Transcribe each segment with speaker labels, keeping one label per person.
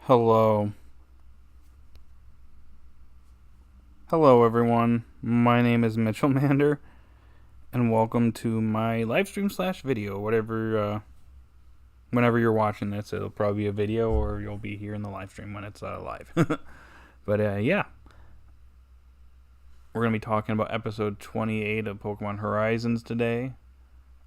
Speaker 1: Hello. Hello, everyone. My name is Mitchell Mander, and welcome to my live stream slash video. Whenever you're watching this, it'll probably be a video, or you'll be here in the live stream when it's live. But yeah, we're gonna be talking about episode 28 of Pokemon Horizons today.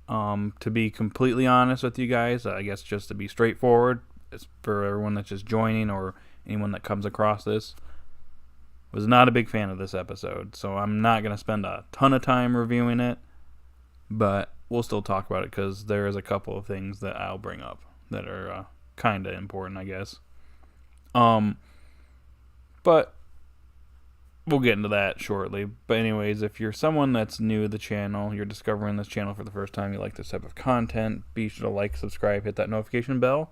Speaker 1: To be completely honest with you guys, I guess just to be straightforward, it's for everyone that's just joining or anyone that comes across this, was not a big fan of this episode, so I'm not going to spend a ton of time reviewing it, but we'll still talk about it because there is a couple of things that I'll bring up that are kind of important, I guess. But we'll get into that shortly. But anyways, if you're someone that's new to the channel, you're discovering this channel for the first time, you like this type of content, be sure to like, subscribe, hit that notification bell.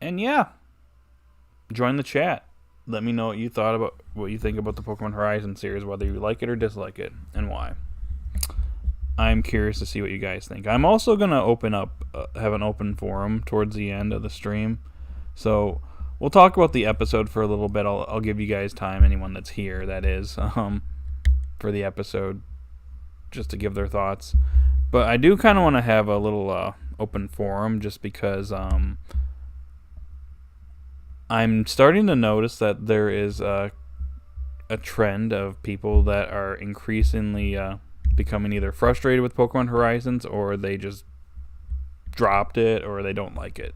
Speaker 1: And yeah, join the chat. Let me know what you think about the Pokemon Horizon series, whether you like it or dislike it, and why. I'm curious to see what you guys think. I'm also going to have an open forum towards the end of the stream. So we'll talk about the episode for a little bit. I'll give you guys time, anyone that's here, that is, for the episode, just to give their thoughts. But I do kind of want to have a little open forum just because I'm starting to notice that there is a trend of people that are increasingly becoming either frustrated with Pokemon Horizons, or they just dropped it, or they don't like it.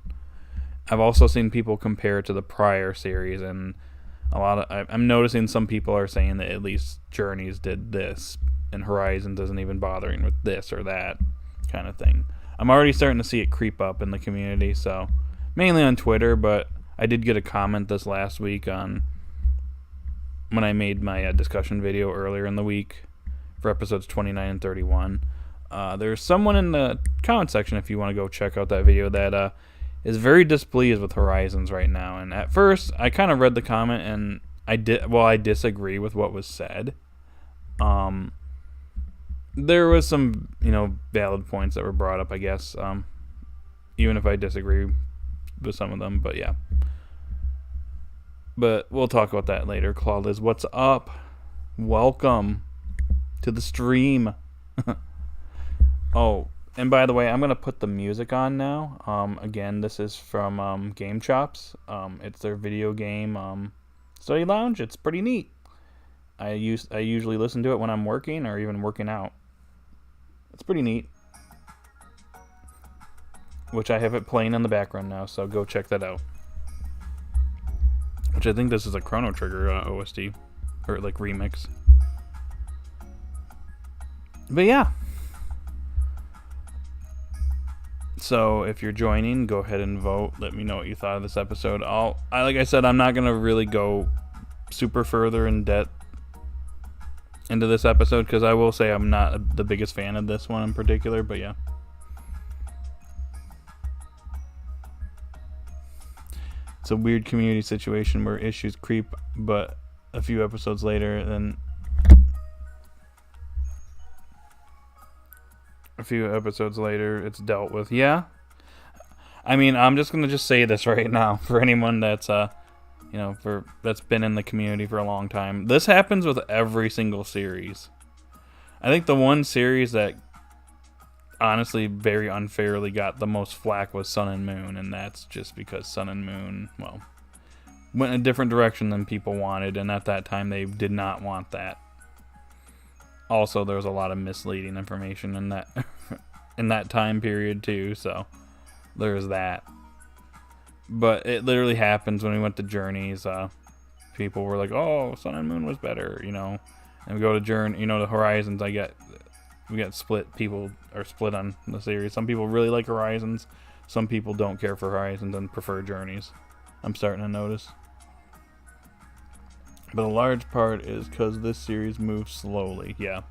Speaker 1: I've also seen people compare it to the prior series, and I'm noticing some people are saying that at least Journeys did this, and Horizons isn't even bothering with this or that kind of thing. I'm already starting to see it creep up in the community, so mainly on Twitter, but I did get a comment this last week on when I made my discussion video earlier in the week for episodes 29 and 31. There's someone in the comment section, if you want to go check out that video, that is very displeased with Horizons right now. And at first, I kind of read the comment, and I disagree with what was said. There was some, valid points that were brought up, I guess, even if I disagree with some of them, but yeah. But we'll talk about that later. Claudiz, what's up? Welcome to the stream. Oh, and by the way, I'm going to put the music on now. Again, this is from Game Chops. It's their video game study lounge. It's pretty neat. I usually listen to it when I'm working or even working out. It's pretty neat. Which I have it playing in the background now, so go check that out. Which I think this is a Chrono Trigger OST, or like remix. But yeah. So if you're joining, go ahead and vote. Let me know what you thought of this episode. Like I said, I'm not gonna really go super further in depth into this episode, because I will say I'm not the biggest fan of this one in particular. But yeah. It's a weird community situation where issues creep, but a few episodes later, it's dealt with. Yeah. I mean, I'm just going to say this right now for anyone that's, that's been in the community for a long time. This happens with every single series. I think the one series that honestly very unfairly got the most flack was Sun and Moon, and that's just because Sun and Moon, went in a different direction than people wanted, and at that time they did not want that. Also, there was a lot of misleading information in that in that time period too, so there's that. But it literally happens when we went to Journeys. People were like, "Oh, Sun and Moon was better," and we go to the Horizons. We got split. People are split on the series. Some people really like Horizons. Some people don't care for Horizons and prefer Journeys. I'm starting to notice. But a large part is because this series moves slowly. Yeah.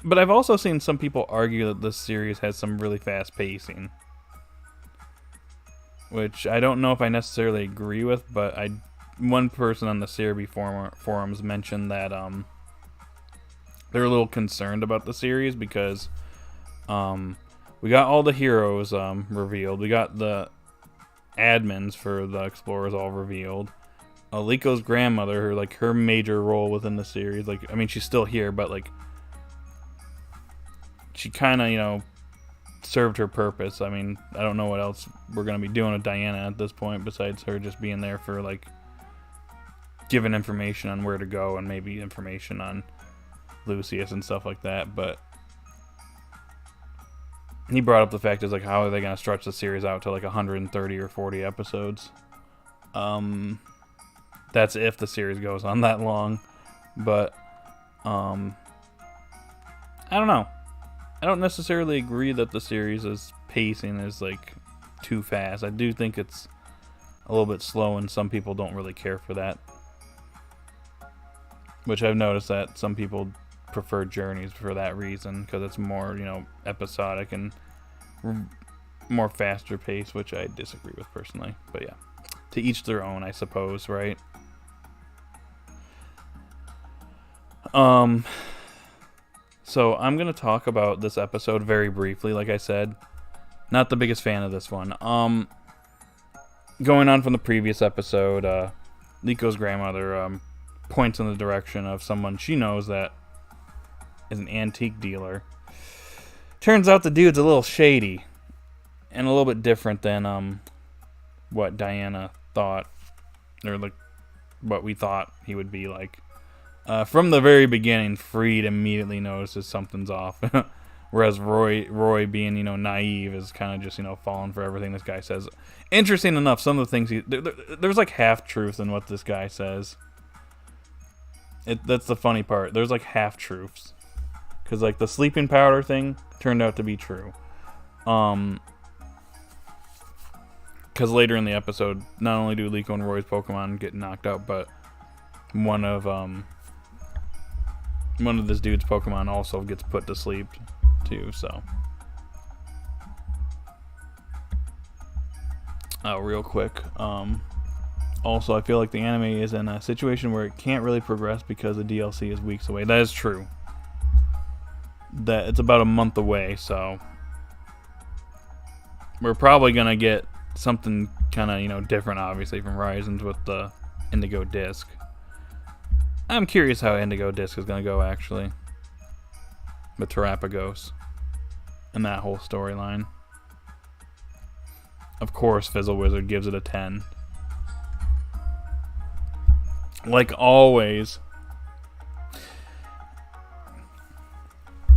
Speaker 1: But I've also seen some people argue that this series has some really fast pacing, which I don't know if I necessarily agree with, but one person on the Cerebi forums mentioned that they're a little concerned about the series because we got all the heroes revealed. We got the admins for the Explorers all revealed. Liko's grandmother, her major role within the series, I mean, she's still here, but she kind of served her purpose. I mean, I don't know what else we're gonna be doing with Diana at this point besides her just being there for giving information on where to go and maybe information on Lucius and stuff like that. But he brought up the fact is how are they gonna stretch the series out to 130 or 40 episodes? That's if the series goes on that long. But I don't know. I don't necessarily agree that the series' pacing is too fast. I do think it's a little bit slow, and some people don't really care for that. Which I've noticed that some people prefer Journeys for that reason, because it's more, episodic and more faster paced, which I disagree with personally. But yeah, to each their own, I suppose, right? So I'm going to talk about this episode very briefly, like I said. Not the biggest fan of this one. Going on from the previous episode, Liko's grandmother points in the direction of someone she knows that is an antique dealer. Turns out the dude's a little shady and a little bit different than what Diana thought, or what we thought he would be like. From the very beginning, Freed immediately notices something's off. Whereas Roy being, naive, is kind of just, falling for everything this guy says. Interesting enough, some of the things there's half-truth in what this guy says. That's the funny part. There's half-truths. Because, the sleeping powder thing turned out to be true. Because later in the episode, not only do Liko and Roy's Pokemon get knocked out, but one of this dude's Pokemon also gets put to sleep too, so. Real quick. Also, I feel like the anime is in a situation where it can't really progress because the DLC is weeks away. That is true. That it's about a month away, so we're probably gonna get something kind of, different, obviously, from Horizons with the Indigo Disc. I'm curious how Indigo Disc is going to go, actually. With Terapagos. And that whole storyline. Of course, Fizzle Wizard gives it a 10. Like always.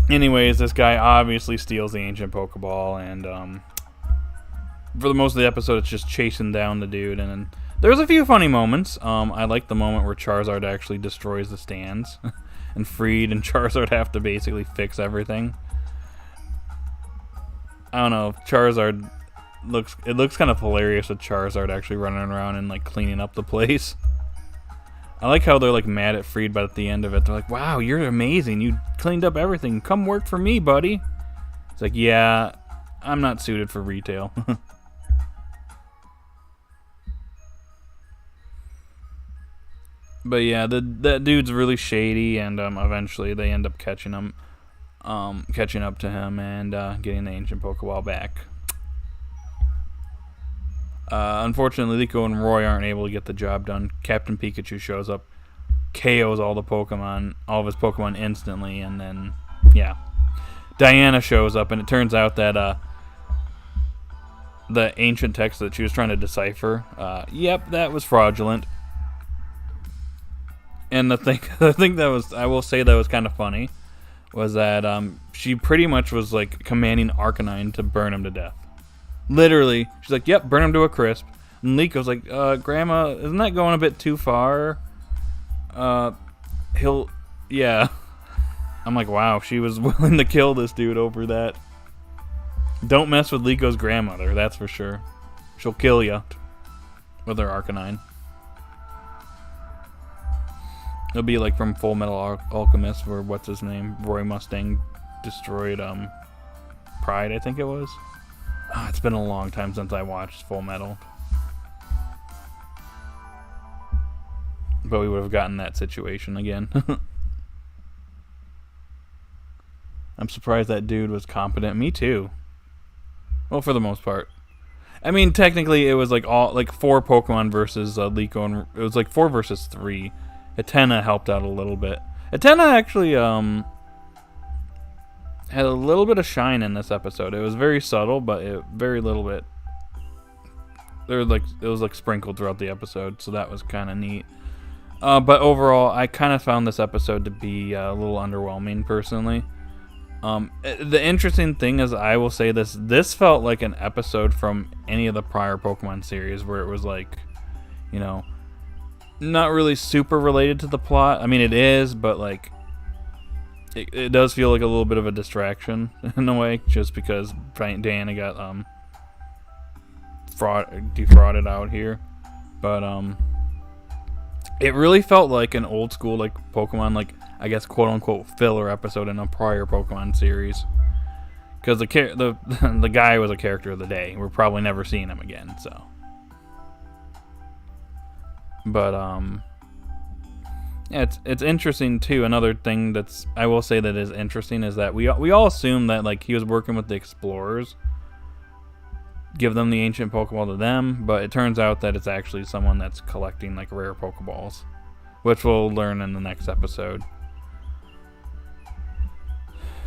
Speaker 1: Anyways, this guy obviously steals the ancient Pokeball, and for the most of the episode, it's just chasing down the dude, and there's a few funny moments. I like the moment where Charizard actually destroys the stands, and Freed and Charizard have to basically fix everything. I don't know. Charizard looks kind of hilarious with Charizard actually running around and cleaning up the place. I like how they're mad at Freed, but at the end of it, they're like, "Wow, you're amazing! You cleaned up everything. Come work for me, buddy." It's like, yeah, I'm not suited for retail. But yeah, that dude's really shady, and eventually they end up catching up to him and getting the ancient Pokeball back. Unfortunately, Liko and Roy aren't able to get the job done. Captain Pikachu shows up, KOs all of his Pokemon instantly, and then, yeah. Diana shows up, and it turns out that the ancient text that she was trying to decipher, yep, that was fraudulent. And the thing that was, I will say that was kind of funny, was that she pretty much was commanding Arcanine to burn him to death. Literally, she's like, "Yep, burn him to a crisp." And Liko's like, "Grandma, isn't that going a bit too far?" Yeah. I'm like, wow, she was willing to kill this dude over that. Don't mess with Liko's grandmother, that's for sure. She'll kill you with her Arcanine. It'll be like from Full Metal Alchemist, where what's his name, Roy Mustang destroyed Pride, I think it was. It's been a long time since I watched Full Metal, but we would have gotten that situation again. I'm surprised that dude was competent. Me too. Well, for the most part. I mean, technically, it was like all like 4 Pokemon versus Liko, and it was like 4 versus 3. Atena helped out a little bit. Atena actually had a little bit of shine in this episode. It was very subtle, but very little bit. It was like sprinkled throughout the episode, so that was kind of neat. But overall, I kind of found this episode to be a little underwhelming, personally. The interesting thing is, I will say this felt like an episode from any of the prior Pokemon series where it was like, you know, not really super related to the plot. I mean, it is, but like, it does feel like a little bit of a distraction in a way, just because Diana got defrauded out here. But it really felt like an old school like Pokemon, like I guess quote unquote filler episode in a prior Pokemon series, because the guy was a character of the day. We're probably never seeing him again. So, but yeah, it's interesting too. Another thing that's I will say that is interesting is that we all assume that like he was working with the explorers, give them the ancient Pokeball to them, but it turns out that it's actually someone that's collecting like rare Pokeballs, which we'll learn in the next episode.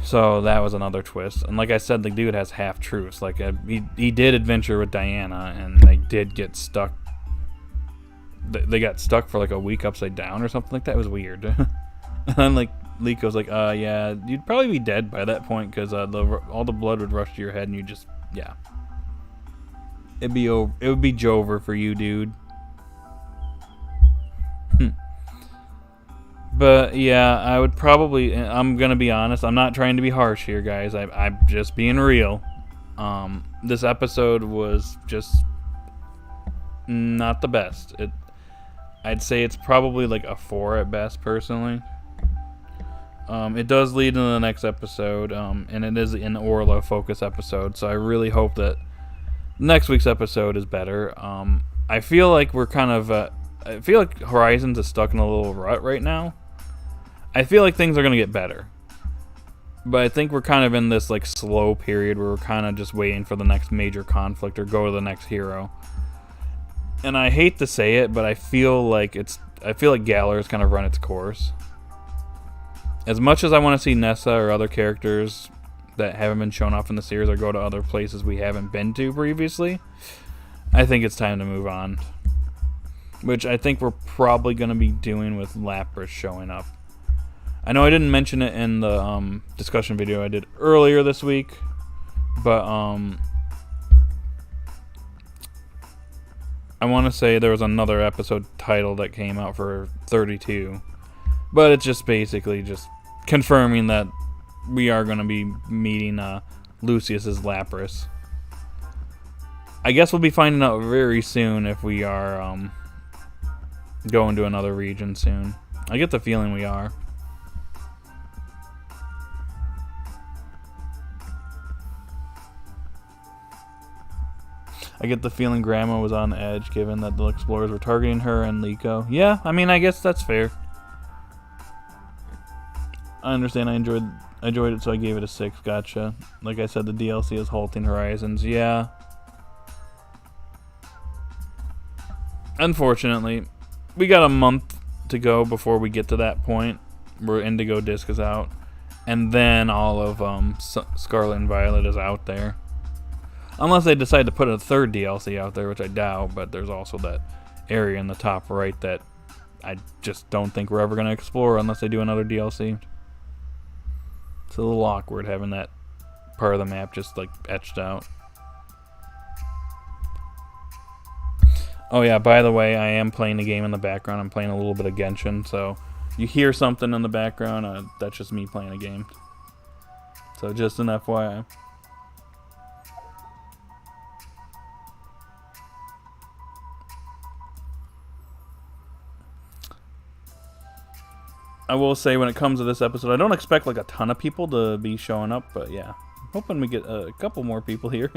Speaker 1: So that was another twist. And like I said, the dude has half truths. Like he did adventure with Diana, and they did get stuck. They got stuck for like a week upside down or something like that. It was weird. And then like Liko's like, yeah, you'd probably be dead by that point because all the blood would rush to your head, and you just, yeah. It would be Jover for you, dude. But yeah, I would probably. I'm gonna be honest. I'm not trying to be harsh here, guys. I'm just being real. This episode was just not the best. I'd say it's probably like a 4 at best, personally. It does lead into the next episode, and it is an Orla focus episode. So I really hope that next week's episode is better. I feel like we're kind of. I feel like Horizons is stuck in a little rut right now. I feel like things are going to get better. But I think we're kind of in this like slow period where we're kind of just waiting for the next major conflict or go to the next hero. And I hate to say it, but I feel like Galar's kind of run its course. As much as I want to see Nessa or other characters that haven't been shown off in the series or go to other places we haven't been to previously, I think it's time to move on. Which I think we're probably going to be doing with Lapras showing up. I know I didn't mention it in the discussion video I did earlier this week, but I want to say there was another episode title that came out for 32, but it's just basically just confirming that we are going to be meeting Lucius's Lapras. I guess we'll be finding out very soon if we are going to another region soon. I get the feeling we are. I get the feeling Grandma was on edge, given that the explorers were targeting her and Liko. Yeah, I mean, I guess that's fair. I understand. I enjoyed it, so I gave it a 6. Gotcha. Like I said, the DLC is halting Horizons. Yeah. Unfortunately, we got a month to go before we get to that point where Indigo Disc is out, and then all of Scarlet and Violet is out there. Unless they decide to put a 3rd DLC out there, which I doubt, but there's also that area in the top right that I just don't think we're ever going to explore unless they do another DLC. It's a little awkward having that part of the map just like etched out. Oh yeah, by the way, I am playing a game in the background. I'm playing a little bit of Genshin, so you hear something in the background, that's just me playing a game. So just an FYI. I will say when it comes to this episode, I don't expect like a ton of people to be showing up, but yeah. I'm hoping we get a couple more people here.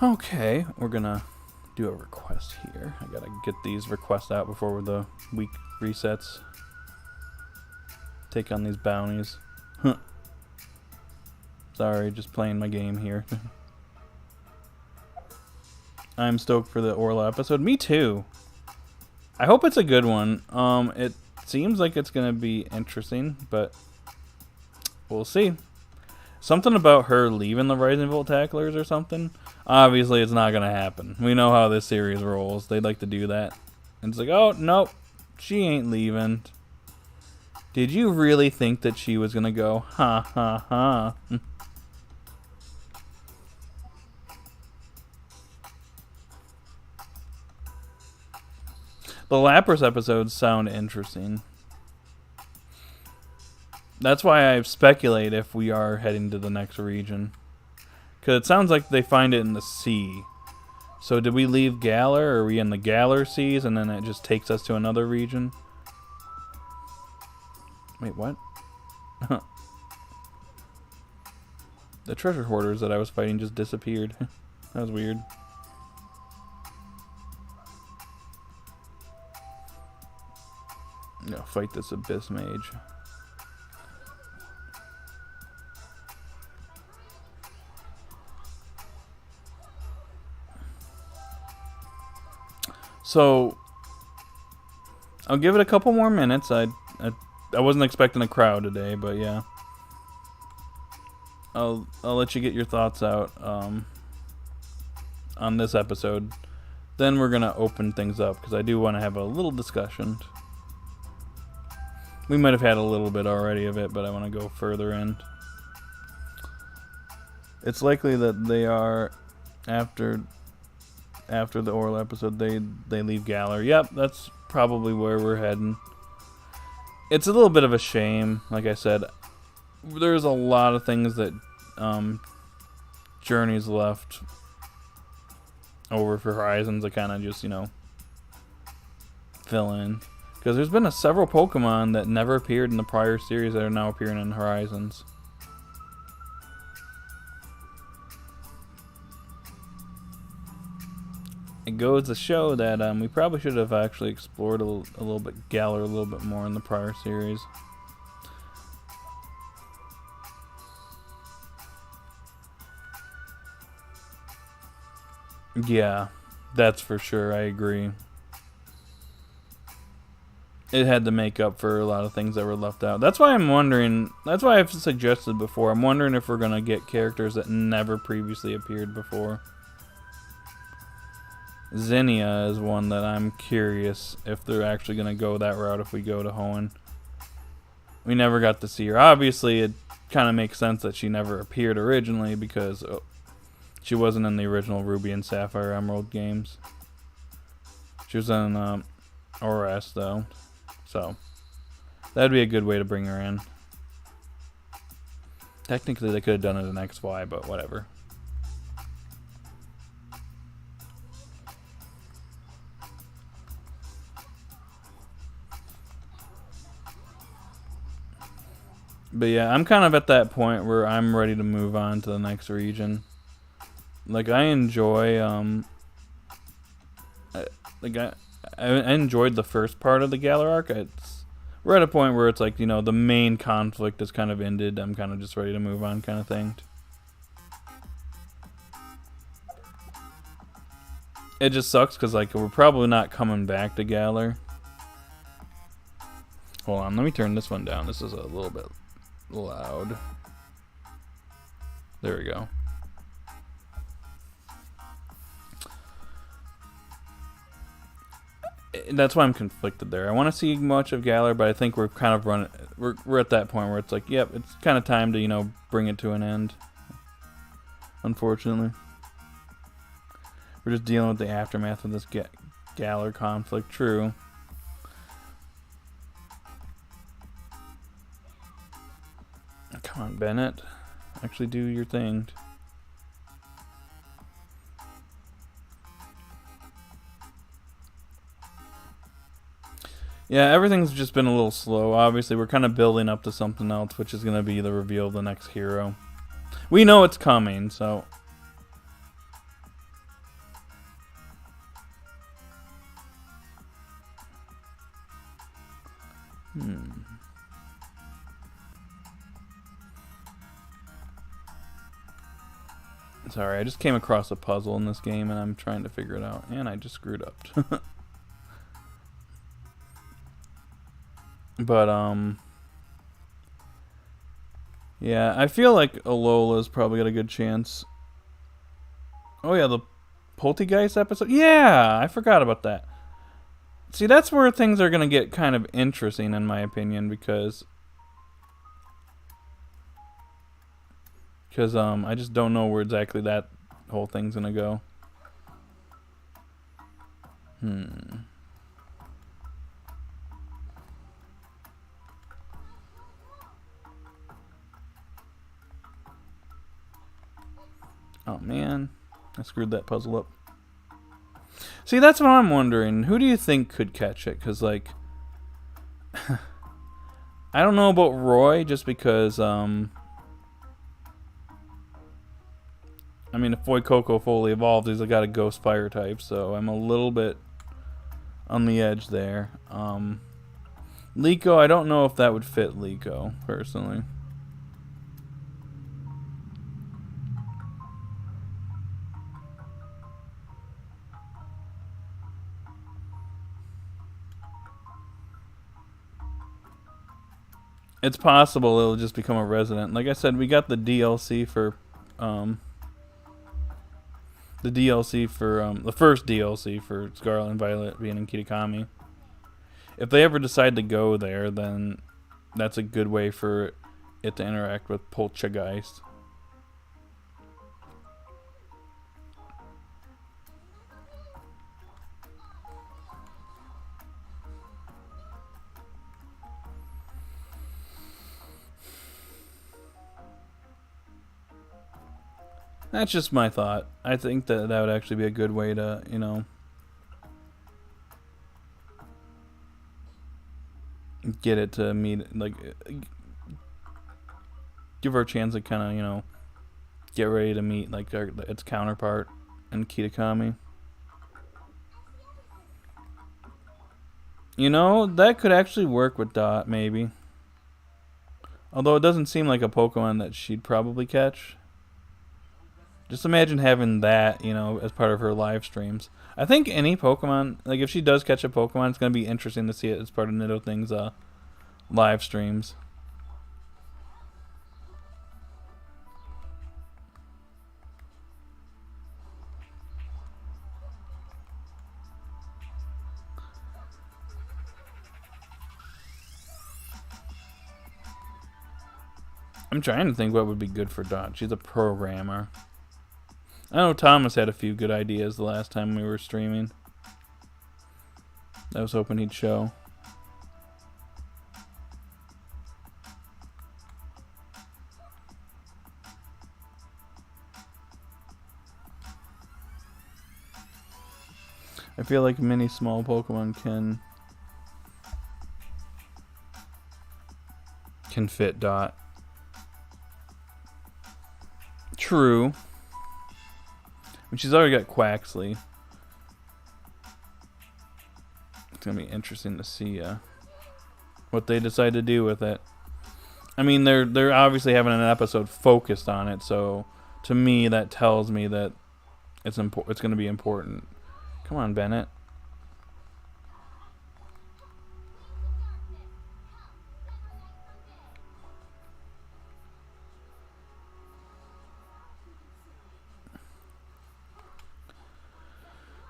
Speaker 1: Okay, we're gonna Do a request here. I gotta get these requests out before the week resets. Take on these bounties. Huh. Sorry, just playing my game here. I'm stoked for the Orla episode. Me too. I hope it's a good one. It seems like it's gonna be interesting, but we'll see. Something about her leaving the Rising Volt Tacklers or something. Obviously, it's not gonna happen. We know how this series rolls. They'd like to do that. And it's like, oh, nope. She ain't leaving. Did you really think that she was gonna go? Ha ha ha. The Lapras episodes sound interesting. That's why I've speculated if we are heading to the next region. Because it sounds like they find it in the sea. So did we leave Galar? Or are we in the Galar seas and then it just takes us to another region? Wait, what? The treasure hoarders that I was fighting just disappeared. That was weird. I'm gonna fight this Abyss Mage. So I'll give it a couple more minutes. I wasn't expecting a crowd today, but yeah. I'll let you get your thoughts out on this episode. Then we're gonna open things up because I do want to have a little discussion. We might have had a little bit already of it, but I want to go further in. It's likely that they are after the Orla episode. They leave Galar. Yep, that's probably where we're heading. It's a little bit of a shame. Like I said, there's a lot of things that Journey's left over for Horizons to kind of just, fill in. Because there's been several Pokemon that never appeared in the prior series that are now appearing in Horizons. It goes to show that we probably should have actually explored a little bit Galar a little bit more in the prior series. Yeah, that's for sure. I agree. It had to make up for a lot of things that were left out. That's why I'm wondering. That's why I've suggested before. I'm wondering if we're going to get characters that never previously appeared before. Zinnia is one that I'm curious if they're actually going to go that route if we go to Hoenn. We never got to see her. Obviously, it kind of makes sense that she never appeared originally because she wasn't in the original Ruby and Sapphire Emerald games. She was in ORS, though. So, that'd be a good way to bring her in. Technically, they could have done it in XY, but whatever. But yeah, I'm kind of at that point where I'm ready to move on to the next region. Like, I enjoy, I enjoyed the first part of the Galar arc. We're at a point where it's like, the main conflict is kind of ended. I'm kind of just ready to move on kind of thing. It just sucks because, we're probably not coming back to Galar. Hold on, let me turn this one down. This is a little bit loud. There we go. That's why I'm conflicted there. I want to see much of Galar, but I think we're kind of running. We're at that point where it's like, yep, it's kind of time to bring it to an end. Unfortunately, we're just dealing with the aftermath of this Galar conflict. True. Come on, Bennett. Actually, do your thing. Yeah, everything's just been a little slow. Obviously, we're kind of building up to something else, which is going to be the reveal of the next hero. We know it's coming, so... Sorry, I just came across a puzzle in this game and I'm trying to figure it out. And I just screwed up. But, yeah, I feel like Alola's probably got a good chance. Oh, yeah, the Poltergeist episode? Yeah, I forgot about that. See, that's where things are going to get kind of interesting, in my opinion, because I just don't know where exactly that whole thing's going to go. Oh, man. I screwed that puzzle up. See, that's what I'm wondering. Who do you think could catch it? Because, like, I don't know about Roy, just because, I mean, if Fuecoco fully evolved, he's got a ghost fire type, so I'm a little bit on the edge there. Liko, I don't know if that would fit Liko, personally. It's possible it'll just become a resident. Like I said, we got the DLC for, the first DLC for Scarlet and Violet being in Kitakami. If they ever decide to go there, then that's a good way for it to interact with Poltergeist. That's just my thought. I think that would actually be a good way to, you know, get it to meet, like, give her a chance to kind of, you know, get ready to meet, like, its counterpart in Kitakami. You know, that could actually work with Dot, maybe. Although it doesn't seem like a Pokemon that she'd probably catch. Just imagine having that, you know, as part of her live streams. I think any Pokemon, like if she does catch a Pokemon, it's going to be interesting to see it as part of Nidothing's live streams. I'm trying to think what would be good for Dot. She's a programmer. I know Thomas had a few good ideas the last time we were streaming. I was hoping he'd show. I feel like many small Pokemon can fit Dot. True. And she's already got Quaxley. It's gonna be interesting to see what they decide to do with it. I mean, they're obviously having an episode focused on it, so to me that tells me that it's gonna be important. Come on, Bennett.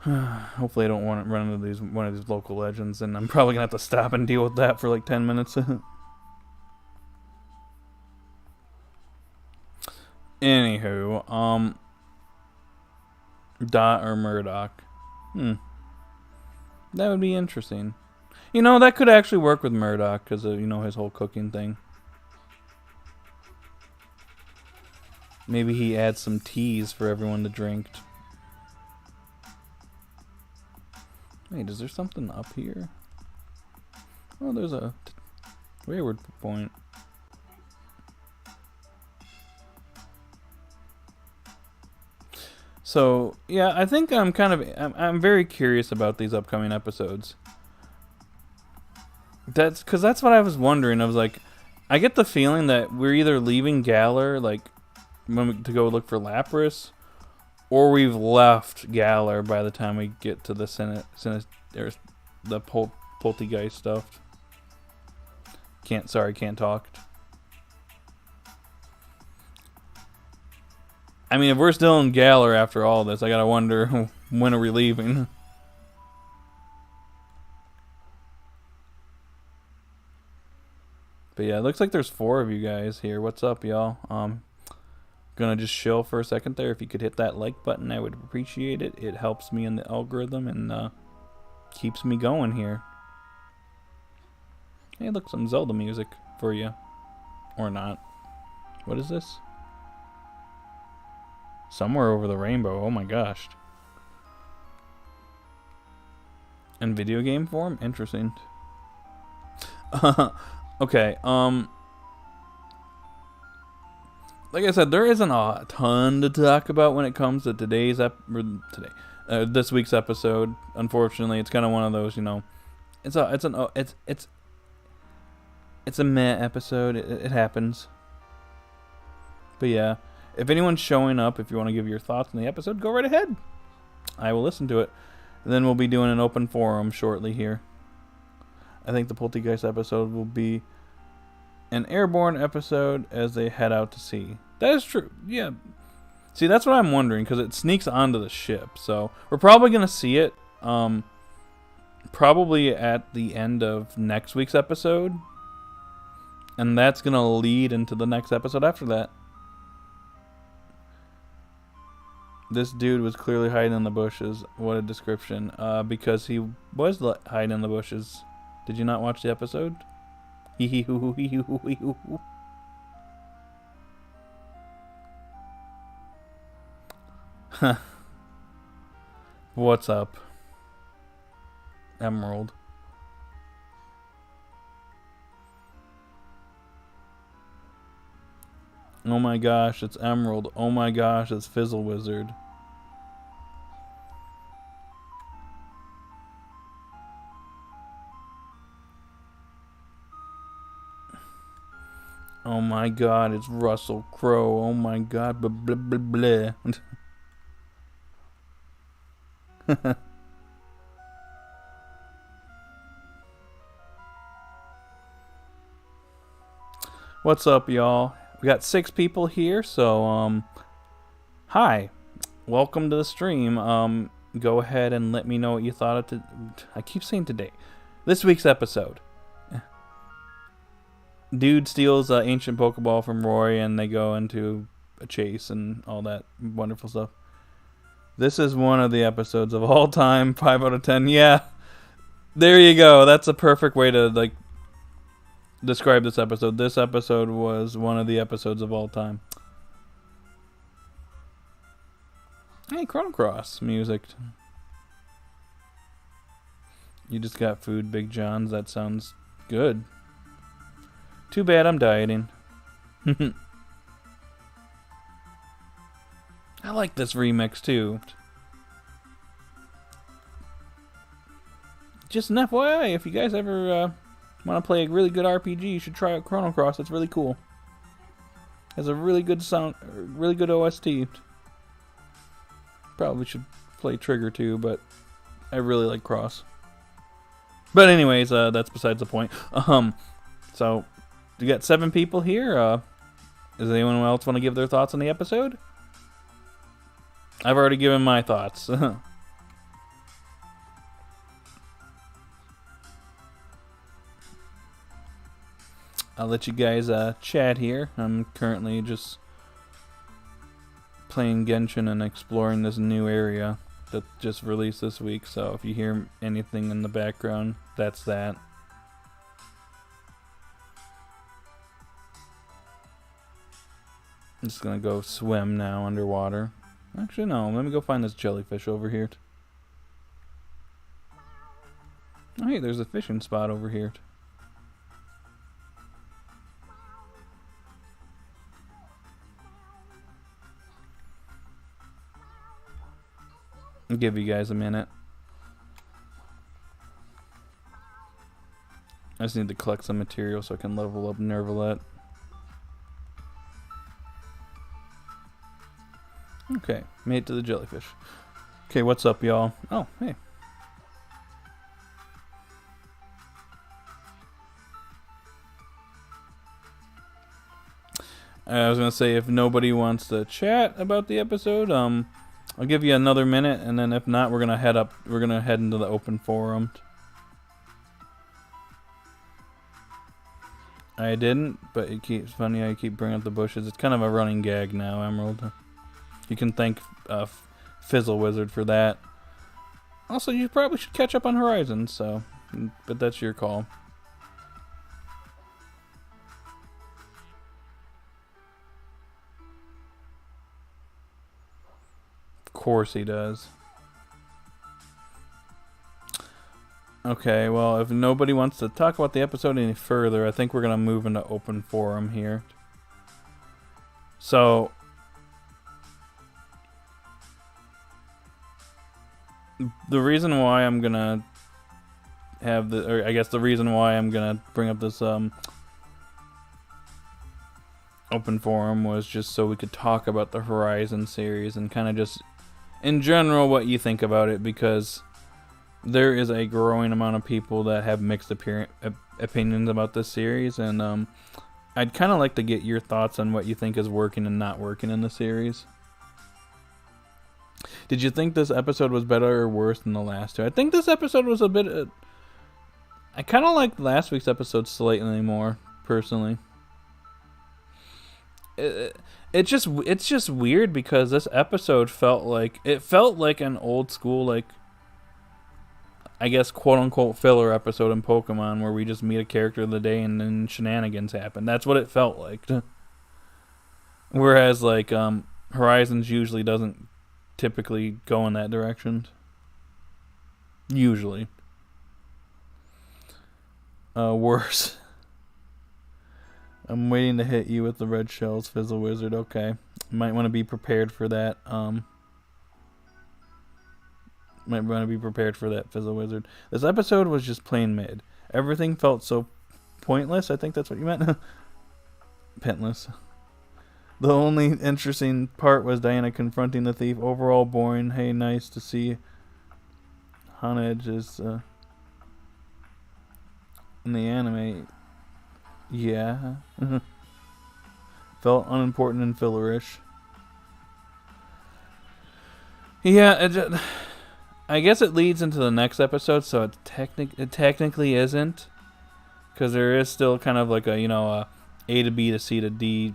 Speaker 1: Hopefully I don't want to run into one of these local legends, and I'm probably gonna have to stop and deal with that for like 10 minutes. Anywho, Dot or Murdoch? That would be interesting. You know, that could actually work with Murdoch because of, you know, his whole cooking thing. Maybe he adds some teas for everyone to drink. Wait, is there something up here? Oh, there's a wayward point. So, yeah, I think I'm very curious about these upcoming episodes. That's what I was wondering. I was like, I get the feeling that we're either leaving Galar like to go look for Lapras, or we've left Galar by the time we get to the there's the Poltegeist stuff. Can't talk. I mean, if we're still in Galar after all this, I gotta wonder when are we leaving. But yeah, it looks like there's 4 of you guys here. What's up, y'all? Gonna just chill for a second there. If you could hit that like button, I would appreciate it. It helps me in the algorithm and keeps me going here. Hey, look, some Zelda music for you. Or not. What is this? Somewhere over the rainbow. Oh my gosh. In video game form? Interesting. Okay, like I said, there isn't a ton to talk about when it comes to this week's episode. Unfortunately, it's kind of one of those, you know, it's a meh episode. It happens. But yeah, if anyone's showing up, if you want to give your thoughts on the episode, go right ahead. I will listen to it. And then we'll be doing an open forum shortly here. I think the Poltergeist episode will be an airborne episode as they head out to sea. That is true. Yeah. See, that's what I'm wondering, because it sneaks onto the ship. So we're probably going to see it probably at the end of next week's episode. And that's going to lead into the next episode after that. This dude was clearly hiding in the bushes. What a description. Because he was hiding in the bushes. Did you not watch the episode? Hee hee hoo hoo hee hoo hee hoo hoo. What's up? Emerald. Oh my gosh, it's Emerald. Oh my gosh, it's Fizzle Wizard. Oh my god, it's Russell Crowe. Oh my god, blah blah blah blah. What's up, y'all? We got 6 people here, so hi. Welcome to the stream. Go ahead and let me know what you thought of I keep saying today. This week's episode. Dude steals an ancient Pokeball from Roy, and they go into a chase and all that wonderful stuff. This is one of the episodes of all time. 5 out of 10. Yeah, there you go. That's a perfect way to describe this episode. This episode was one of the episodes of all time. Hey, Chrono Cross music. You just got food, Big John's. That sounds good. Too bad I'm dieting. I like this remix too. Just an FYI, if you guys ever want to play a really good RPG, you should try out Chrono Cross. It's really cool. Has a really good sound, really good OST. Probably should play Trigger too, but I really like Cross. But anyways, that's besides the point. So we got 7 people here. Does anyone else want to give their thoughts on the episode? I've already given my thoughts. I'll let you guys chat here. I'm currently just playing Genshin and exploring this new area that just released this week. So if you hear anything in the background, that's that. I'm just gonna go swim now underwater. Actually, no. Let me go find this jellyfish over here. Oh, hey, there's a fishing spot over here. I'll give you guys a minute. I just need to collect some material so I can level up Nervalet. Okay, made it to the jellyfish. Okay, what's up, y'all? Oh, hey. I was gonna say, if nobody wants to chat about the episode, I'll give you another minute, and then if not, we're gonna head up. We're gonna head into the open forum. I didn't, but it keeps funny how you keep bringing up the bushes. It's kind of a running gag now, Emerald. You can thank Fizzle Wizard for that. Also, you probably should catch up on Horizon. So, but that's your call. Of course he does. Okay, well, if nobody wants to talk about the episode any further, I think we're going to move into open forum here. So, the reason why I'm going to have the, or I guess the reason why I'm going to bring up this open forum was just so we could talk about the Horizon series and kind of just, in general, what you think about it, because there is a growing amount of people that have mixed opinions about this series, and I'd kind of like to get your thoughts on what you think is working and not working in the series. Did you think this episode was better or worse than the last two? I think this episode was a bit... I kind of liked last week's episode slightly more, personally. It's just weird because this episode felt like an old school, like, I guess, quote-unquote filler episode in Pokemon where we just meet a character of the day and then shenanigans happen. That's what it felt like. Whereas, like, Horizons usually doesn't typically go in that direction. Usually. Worse. I'm waiting to hit you with the red shells, Fizzle Wizard. Okay. Might want to be prepared for that. Might want to be prepared for that, Fizzle Wizard. This episode was just plain mid. Everything felt so pointless. I think that's what you meant. Pentless. The only interesting part was Diana confronting the thief. Overall boring. Hey, nice to see Hanage is in the anime. Yeah. Felt unimportant and fillerish. Yeah, I guess it leads into the next episode, so it technically isn't, because there is still kind of like a A to B to C to D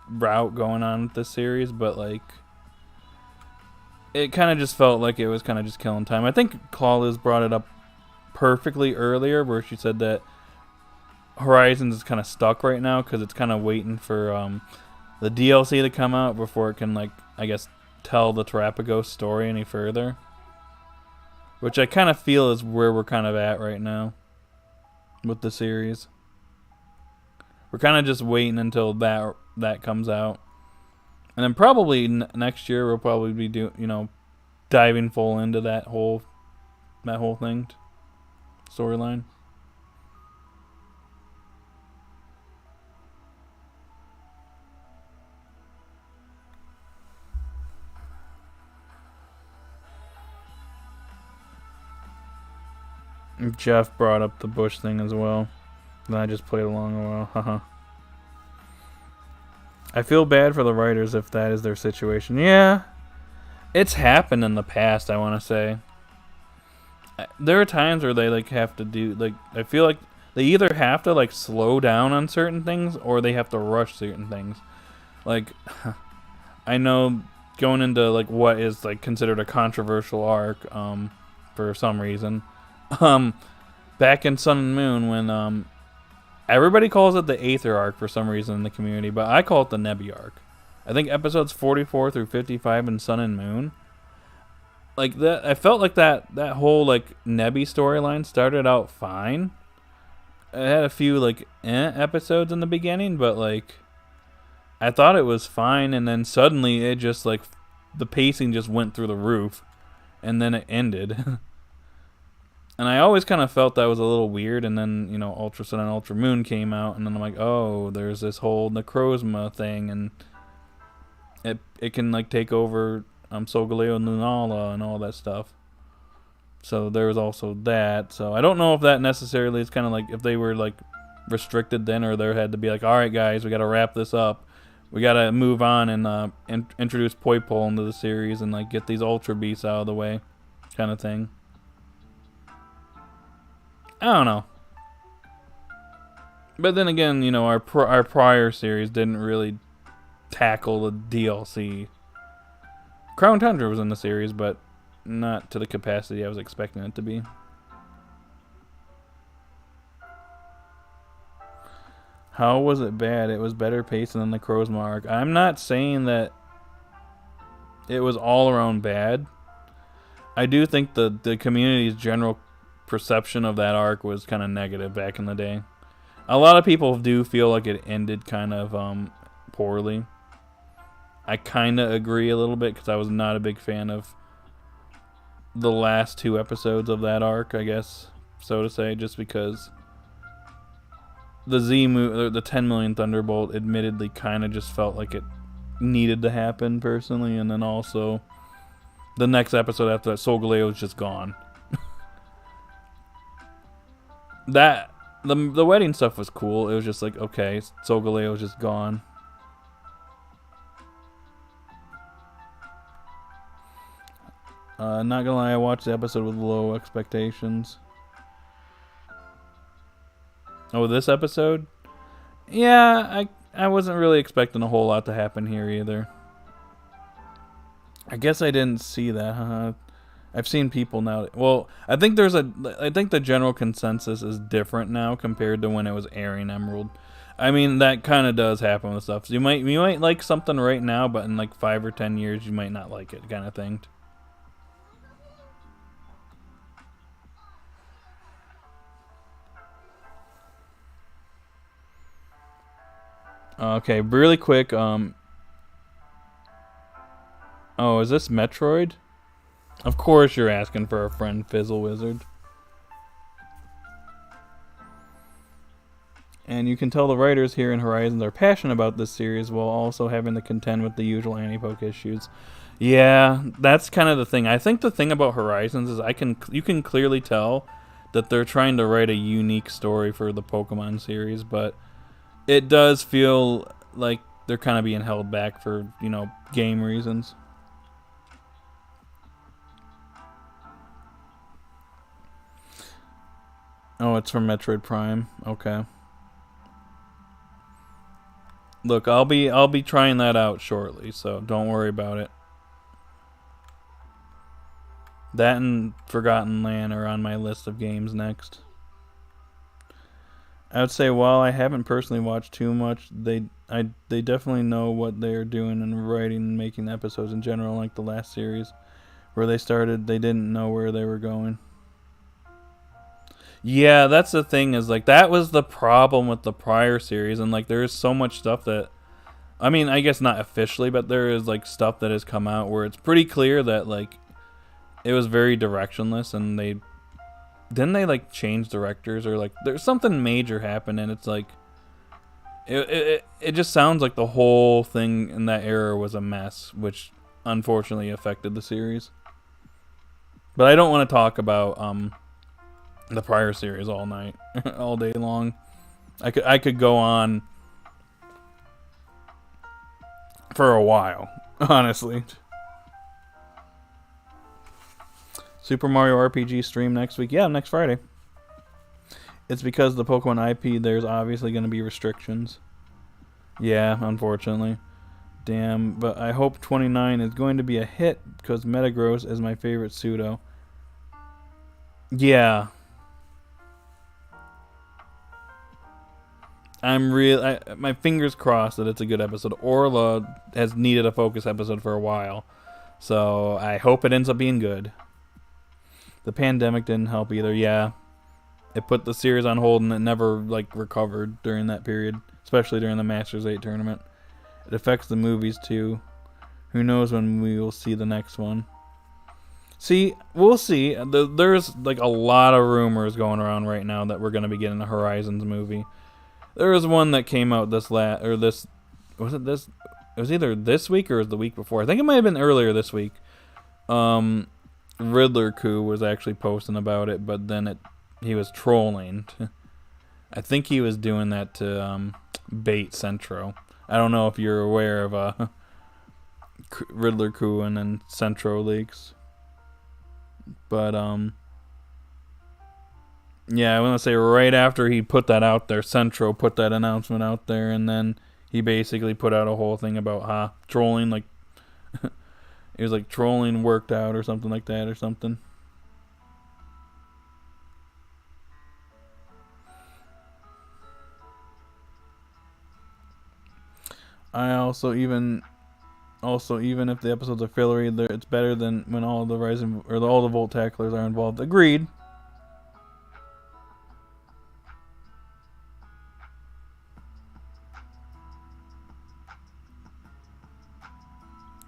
Speaker 1: route going on with this series, but like it kind of just felt like it was kind of just killing time. I think Clawliz brought it up perfectly earlier, where she said that Horizons is kind of stuck right now because it's kind of waiting for the DLC to come out before it can, like, I guess, tell the Terapagos story any further. Which I kind of feel is where we're kind of at right now with the series. We're kind of just waiting until that comes out. And then probably next year we'll probably be diving full into that whole thing, storyline. Jeff brought up the bush thing as well. And I just played along a while. Haha. I feel bad for the writers if that is their situation. Yeah. It's happened in the past, I want to say. There are times where they have to do, I feel like they either have to slow down on certain things or they have to rush certain things. I know going into what is considered a controversial arc for some reason. Back in Sun and Moon when everybody calls it the Aether arc for some reason in the community, but I call it the Nebby arc. I think episodes 44 through 55 in Sun and Moon, that, I felt like that whole Nebby storyline started out fine. It had a few episodes in the beginning, but I thought it was fine, and then suddenly it just the pacing just went through the roof, and then it ended. And I always kind of felt that was a little weird, and then, Ultra Sun and Ultra Moon came out, and then I'm like, oh, there's this whole Necrozma thing, and it can, like, take over Solgaleo and Lunala and all that stuff. So there was also that. So I don't know if that necessarily is kind of like, if they were, like, restricted then, or there had to be like, alright guys, we gotta wrap this up. We gotta move on and introduce Poipole into the series and, like, get these Ultra Beasts out of the way, kind of thing. I don't know. But then again, our prior series didn't really tackle the DLC. Crown Tundra was in the series, but not to the capacity I was expecting it to be. How was it bad? It was better paced than the Necrozma arc. I'm not saying that it was all around bad. I do think the community's general perception of that arc was kind of negative back in the day. A lot of people do feel like it ended kind of poorly. I kind of agree a little bit because I was not a big fan of the last 2 episodes of that arc, I guess, so to say, just because the 10 million Thunderbolt admittedly kind of just felt like it needed to happen personally, and then also the next episode after that, Solgaleo was just gone. That the wedding stuff was cool. It was just like, okay, Solgaleo was just gone. Not gonna lie, I watched the episode with low expectations. Oh, this episode? Yeah, I wasn't really expecting a whole lot to happen here either. I guess I didn't see that, huh? I've seen people now. Well, I think the general consensus is different now compared to when it was airing Emerald. I mean, that kind of does happen with stuff. So you might like something right now, but in like 5 or 10 years, you might not like it, kind of thing. Okay, really quick. Oh, is this Metroid? Of course you're asking for a friend, Fizzle Wizard. And you can tell the writers here in Horizons are passionate about this series while also having to contend with the usual anti-poke issues. Yeah, that's kind of the thing. I think the thing about Horizons is you can clearly tell that they're trying to write a unique story for the Pokemon series, but it does feel like they're kind of being held back for, game reasons. Oh, it's from Metroid Prime. Okay. Look, I'll be trying that out shortly, so don't worry about it. That and Forgotten Land are on my list of games next. I would say while I haven't personally watched too much, they definitely know what they're doing in writing and making episodes in general, like the last series. Where they started, they didn't know where they were going. Yeah, that's the thing, is like that was the problem with the prior series, and like there is so much stuff that, I mean, I guess not officially, but there is like stuff that has come out where it's pretty clear that like it was very directionless, and they like change directors, or like there's something major happened, and it's like it just sounds like the whole thing in that era was a mess, which unfortunately affected the series. But I don't want to talk about the prior series all night, all day long. I could go on for a while, honestly. Super Mario RPG stream next week. Yeah, next Friday. It's because the Pokemon IP, there's obviously going to be restrictions. Yeah, unfortunately. Damn, but I hope 29 is going to be a hit because Metagross is my favorite pseudo. Yeah. My fingers crossed that it's a good episode. Orla has needed a focus episode for a while, so I hope it ends up being good. The pandemic didn't help either. Yeah, it put the series on hold, and it never like recovered during that period, especially during the Masters 8 tournament. It affects the movies too. Who knows when we will see the next one? See, we'll see. There's like a lot of rumors going around right now that we're gonna be getting a Horizons movie. There was one that came out this was it this? It was either this week or the week before. I think it might have been earlier this week. Riddler Coup was actually posting about it, but then he was trolling. I think he was doing that to bait Centro. I don't know if you're aware of Riddler Coup and then Centro leaks. But, yeah, I want to say right after he put that out there, Centro put that announcement out there, and then he basically put out a whole thing about trolling, like, it was like trolling worked out or something like that or something. Even if the episodes are fillery, it's better than when all the all the Volt tacklers are involved. Agreed.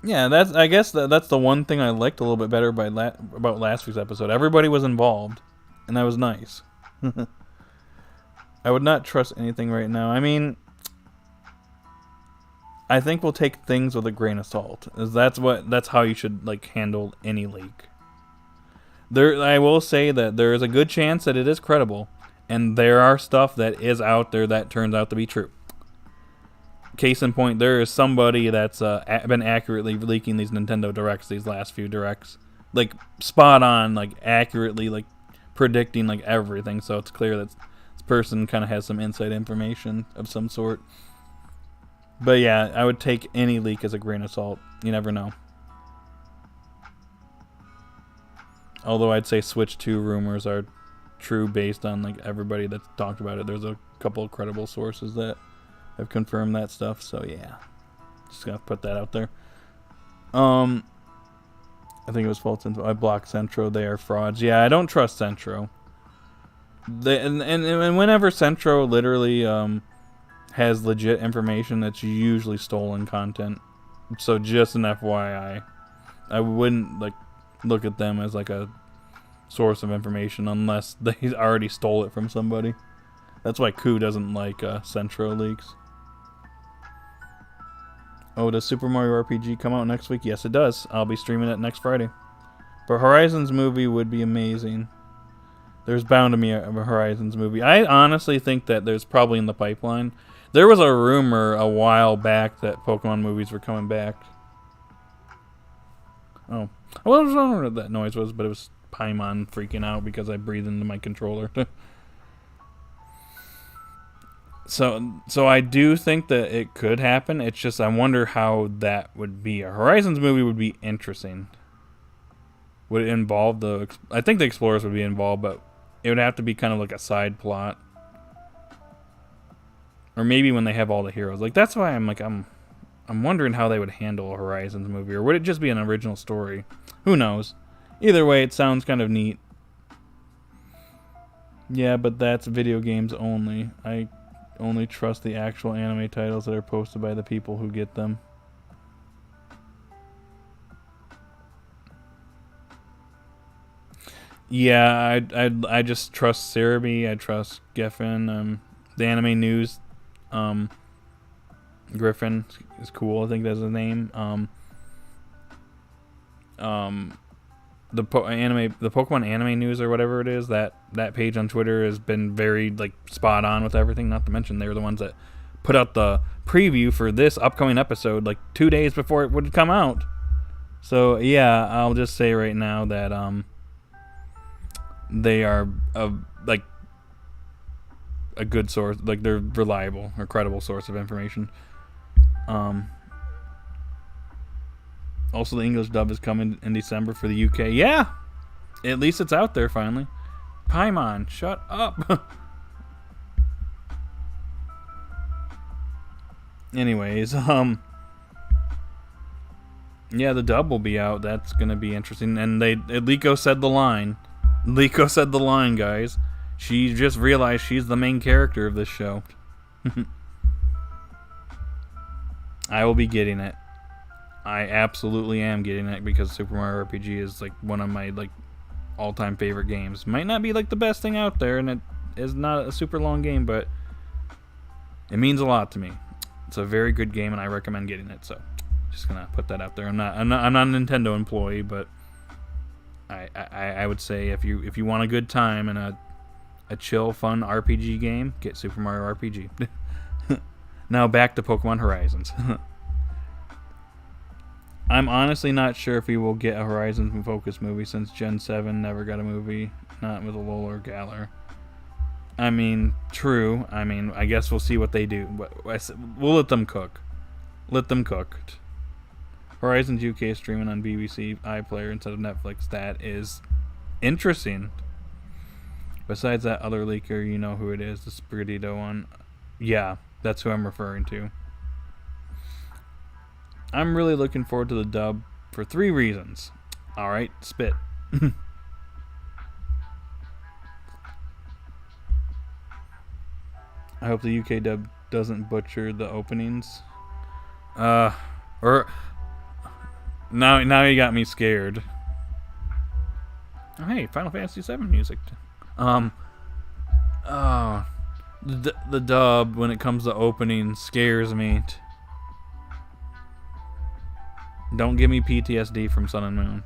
Speaker 1: Yeah, I guess that's the one thing I liked a little bit better about last week's episode. Everybody was involved, and that was nice. I would not trust anything right now. I mean, I think we'll take things with a grain of salt. That's how you should like handle any leak. I will say that there is a good chance that it is credible, and there are stuff that is out there that turns out to be true. Case in point, there is somebody that's been accurately leaking these Nintendo Directs, these last few Directs, like spot on, like accurately, like predicting like everything. So it's clear that this person kind of has some inside information of some sort. But yeah, I would take any leak as a grain of salt. You never know. Although I'd say Switch 2 rumors are true based on like everybody that's talked about it. There's a couple of credible sources that have confirmed that stuff. So yeah, just gotta put that out there. I think it was false info. I blocked Centro. They are frauds. Yeah, I don't trust Centro. And whenever Centro literally has legit information, that's usually stolen content. So just an FYI, I wouldn't like look at them as like a source of information unless they already stole it from somebody. That's why Coup doesn't like Centro leaks. Oh, does Super Mario RPG come out next week? Yes, it does. I'll be streaming it next Friday. But Horizons movie would be amazing. There's bound to be a Horizons movie. I honestly think that there's probably in the pipeline. There was a rumor a while back that Pokemon movies were coming back. Oh. I wasn't sure what that noise was, but it was Paimon freaking out because I breathed into my controller. So I do think that it could happen. It's just I wonder how that would be. A Horizons movie would be interesting. Would it involve I think the Explorers would be involved, but it would have to be kind of like a side plot. Or maybe when they have all the heroes. Like that's why I'm wondering how they would handle a Horizons movie. Or would it just be an original story? Who knows? Either way, it sounds kind of neat. Yeah, but that's video games only. I only trust the actual anime titles that are posted by the people who get them. Yeah, I just trust Cerebi. I trust Geffen. The anime news. Griffin is cool. I think that's his name. The Pokemon anime news or whatever it is, that page on Twitter has been very like spot on with everything. Not to mention they were the ones that put out the preview for this upcoming episode like 2 days before it would come out. So yeah, I'll just say right now that they are like a good source, like they're reliable or credible source of information. Also, the English dub is coming in December for the UK. Yeah, at least it's out there finally. Paimon, shut up. Anyways, yeah, the dub will be out. That's gonna be interesting. And Liko said the line. Liko said the line, guys. She just realized she's the main character of this show. I will be getting it. I absolutely am getting it because Super Mario RPG is like one of my like all-time favorite games. Might not be like the best thing out there, and it is not a super long game, but it means a lot to me. It's a very good game, and I recommend getting it. So, just gonna put that out there. I'm not a Nintendo employee, but I would say if you want a good time and a chill, fun RPG game, get Super Mario RPG. Now back to Pokemon Horizons. I'm honestly not sure if we will get a Horizons Focus movie since Gen 7 never got a movie, not with Alola or Galar. I mean, true. I mean, I guess we'll see what they do. We'll let them cook. Let them cook. Horizons UK is streaming on BBC iPlayer instead of Netflix. That is interesting. Besides that other leaker, you know who it is, the Spiritito one. Yeah, that's who I'm referring to. I'm really looking forward to the dub for 3 reasons. Alright, spit. I hope the UK dub doesn't butcher the openings. Or now you got me scared. Oh, hey, Final Fantasy VII music. The dub when it comes to opening scares me. Don't give me PTSD from Sun and Moon.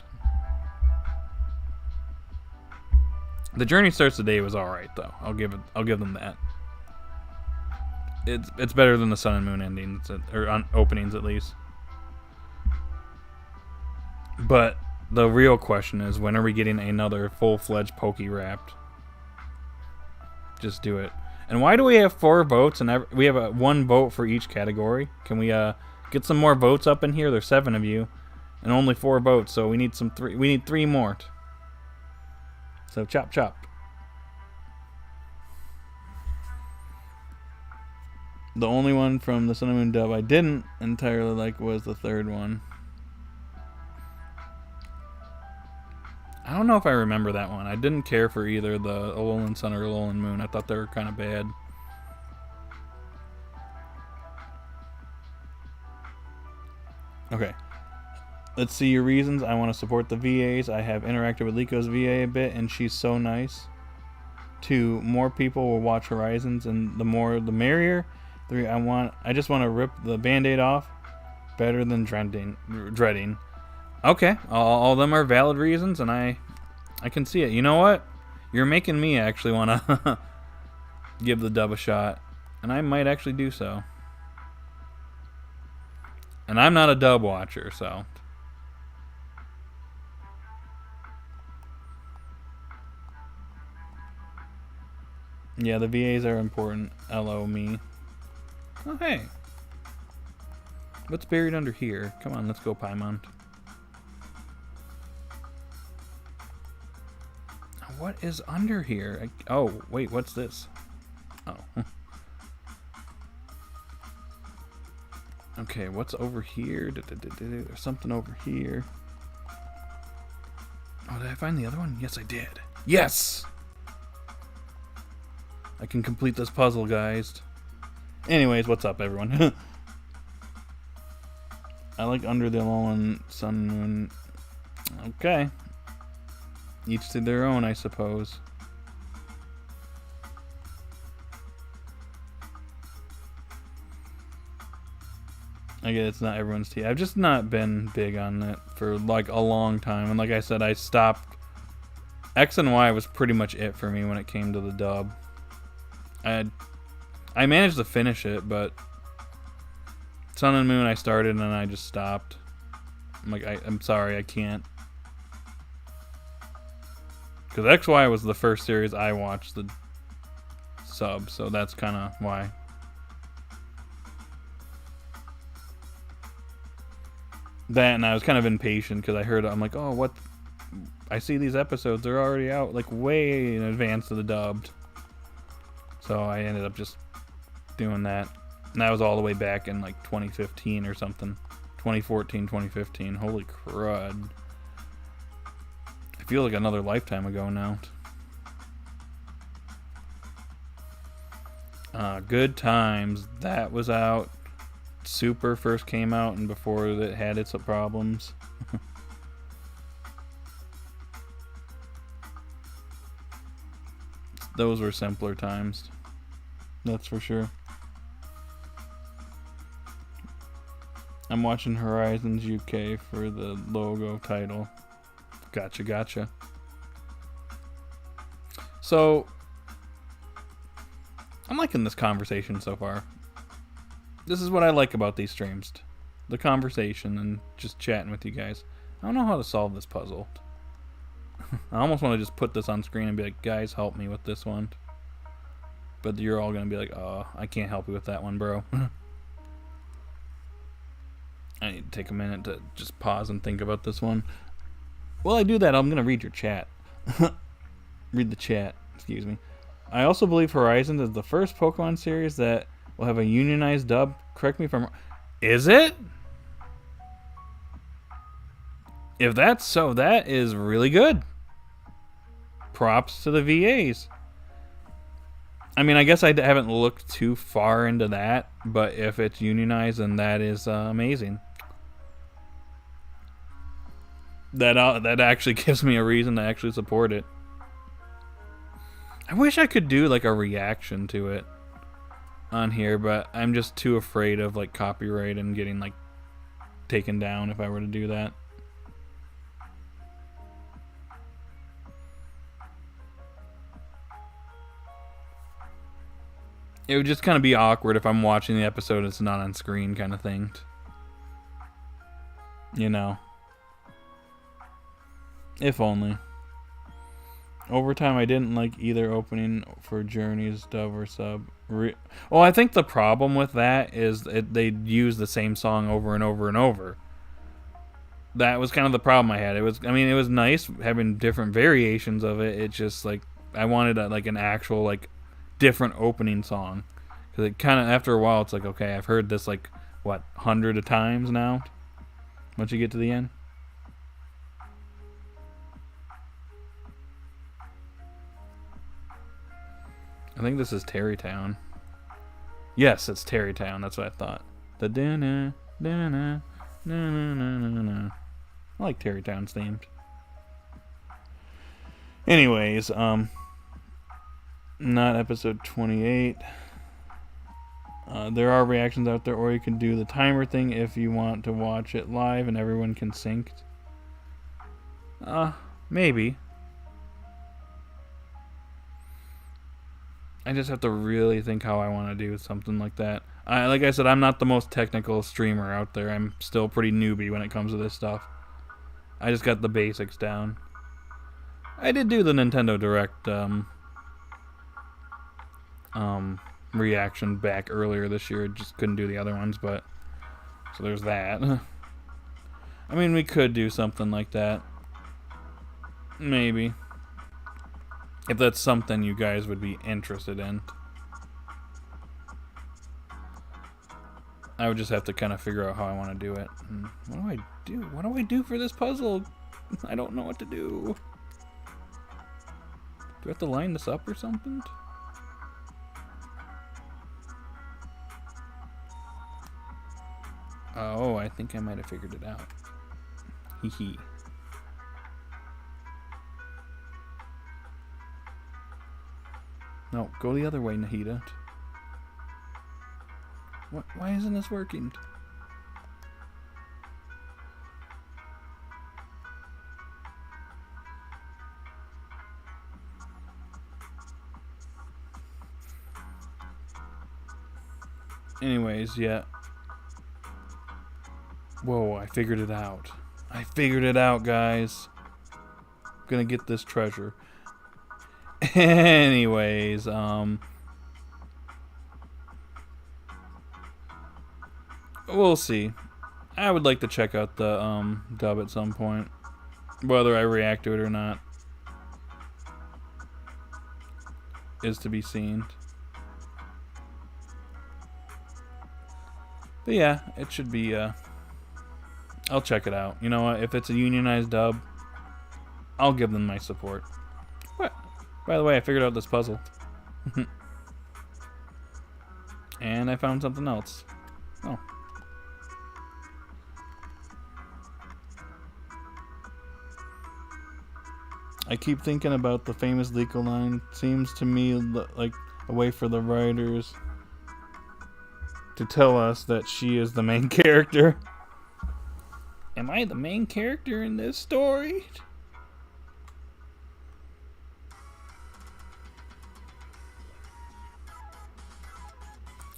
Speaker 1: The Journey Starts Today was alright though. I'll give them that. It's better than the Sun and Moon endings or openings at least. But the real question is, when are we getting another full-fledged Poke-Wrapped? Just do it. And why do we have 4 votes and we have 1 vote for each category? Can we get some more votes up in here? There's 7 of you, and only 4 votes, so we need 3 more. So chop chop. The only one from the Sun and Moon dub I didn't entirely like was the 3rd one. I don't know if I remember that one. I didn't care for either the Alolan Sun or Alolan Moon. I thought they were kind of bad. Okay. Let's see your reasons. I want to support the VAs. I have interacted with Liko's VA a bit, and she's so nice. 2, more people will watch Horizons, and the more the merrier. 3, I just want to rip the Band-Aid off. Better than dreading. Okay, all of them are valid reasons, and I can see it. You know what? You're making me actually want to give the dub a shot, and I might actually do so. And I'm not a dub watcher, so. Yeah, the VAs are important. LO me. Oh, hey. What's buried under here? Come on, let's go, Paimon. What is under here? Oh, wait, what's this? Oh. Okay, what's over here? There's something over here. Oh, did I find the other one? Yes, I did. Yes! I can complete this puzzle, guys. Anyways, what's up, everyone? I like Under the Alolan Sun Moon. Okay. Each to their own, I suppose. I guess it's not everyone's tea. I've just not been big on it for like a long time. And like I said, I stopped. X and Y was pretty much it for me when it came to the dub. I managed to finish it, but Sun and Moon I started and then I just stopped. I'm like, I'm sorry, I can't. Because XY was the first series I watched the sub, so that's kind of why. That, and I was kind of impatient because I heard, I'm like, oh, what? I see these episodes, they're already out, like, way in advance of the dubbed. So I ended up just doing that. And that was all the way back in, like, 2015 or something. 2014, 2015. Holy crud. I feel like another lifetime ago now. Good Times. That was out. Super first came out and before it had its problems. Those were simpler times. That's for sure. I'm watching Horizons UK for the logo title. Gotcha. So, I'm liking this conversation so far. This is what I like about these streams. The conversation and just chatting with you guys. I don't know how to solve this puzzle. I almost want to just put this on screen and be like, guys, help me with this one. But you're all going to be like, oh, I can't help you with that one, bro. I need to take a minute to just pause and think about this one. While I do that, I'm going to read your chat. Read the chat, excuse me. I also believe Horizons is the first Pokemon series that will have a unionized dub. Correct me if I'm wrong. Is it? If that's so, that is really good. Props to the VAs. I mean, I guess I haven't looked too far into that, but if it's unionized, then that is amazing. That actually gives me a reason to actually support it. I wish I could do like a reaction to it on here, but I'm just too afraid of like copyright and getting like taken down if I were to do that. It would just kind of be awkward if I'm watching the episode and it's not on screen kind of thing. You know. If only. Over time, I didn't like either opening for Journey's dub or sub. Well, I think the problem with that is they use the same song over and over and over. That was kind of the problem I had. It was nice having different variations of it. It just like I wanted like an actual like different opening song, because it kind of after a while it's like, okay, I've heard this like what 100 of times now. Once you get to the end. I think this is Terrytown. Yes, it's Terrytown. That's what I thought. The da-na, da-na, na-na-na-na-na. I like Terrytown's themed. Anyways, not episode 28. There are reactions out there, or you can do the timer thing if you want to watch it live and everyone can sync. Maybe. I just have to really think how I want to do something like that. Like I said, I'm not the most technical streamer out there. I'm still pretty newbie when it comes to this stuff. I just got the basics down. I did do the Nintendo Direct reaction back earlier this year. Just couldn't do the other ones, but so there's that. I mean, we could do something like that. Maybe. If that's something you guys would be interested in. I would just have to kind of figure out how I want to do it. And what do I do? What do I do for this puzzle? I don't know what to do. Do I have to line this up or something? Oh, I think I might have figured it out. Hee hee. No, go the other way, Nahida. What? Why isn't this working? Anyways, yeah. Whoa, I figured it out. I figured it out, guys. Gonna get this treasure. Anyways, we'll see. I would like to check out the dub at some point, whether I react to it or not is to be seen. But yeah, it should be I'll check it out. You know what, if it's a unionized dub, I'll give them my support. What? By the way, I figured out this puzzle. And I found something else. Oh, I keep thinking about the famous Liko line. Seems to me like a way for the writers to tell us that she is the main character. Am I the main character in this story?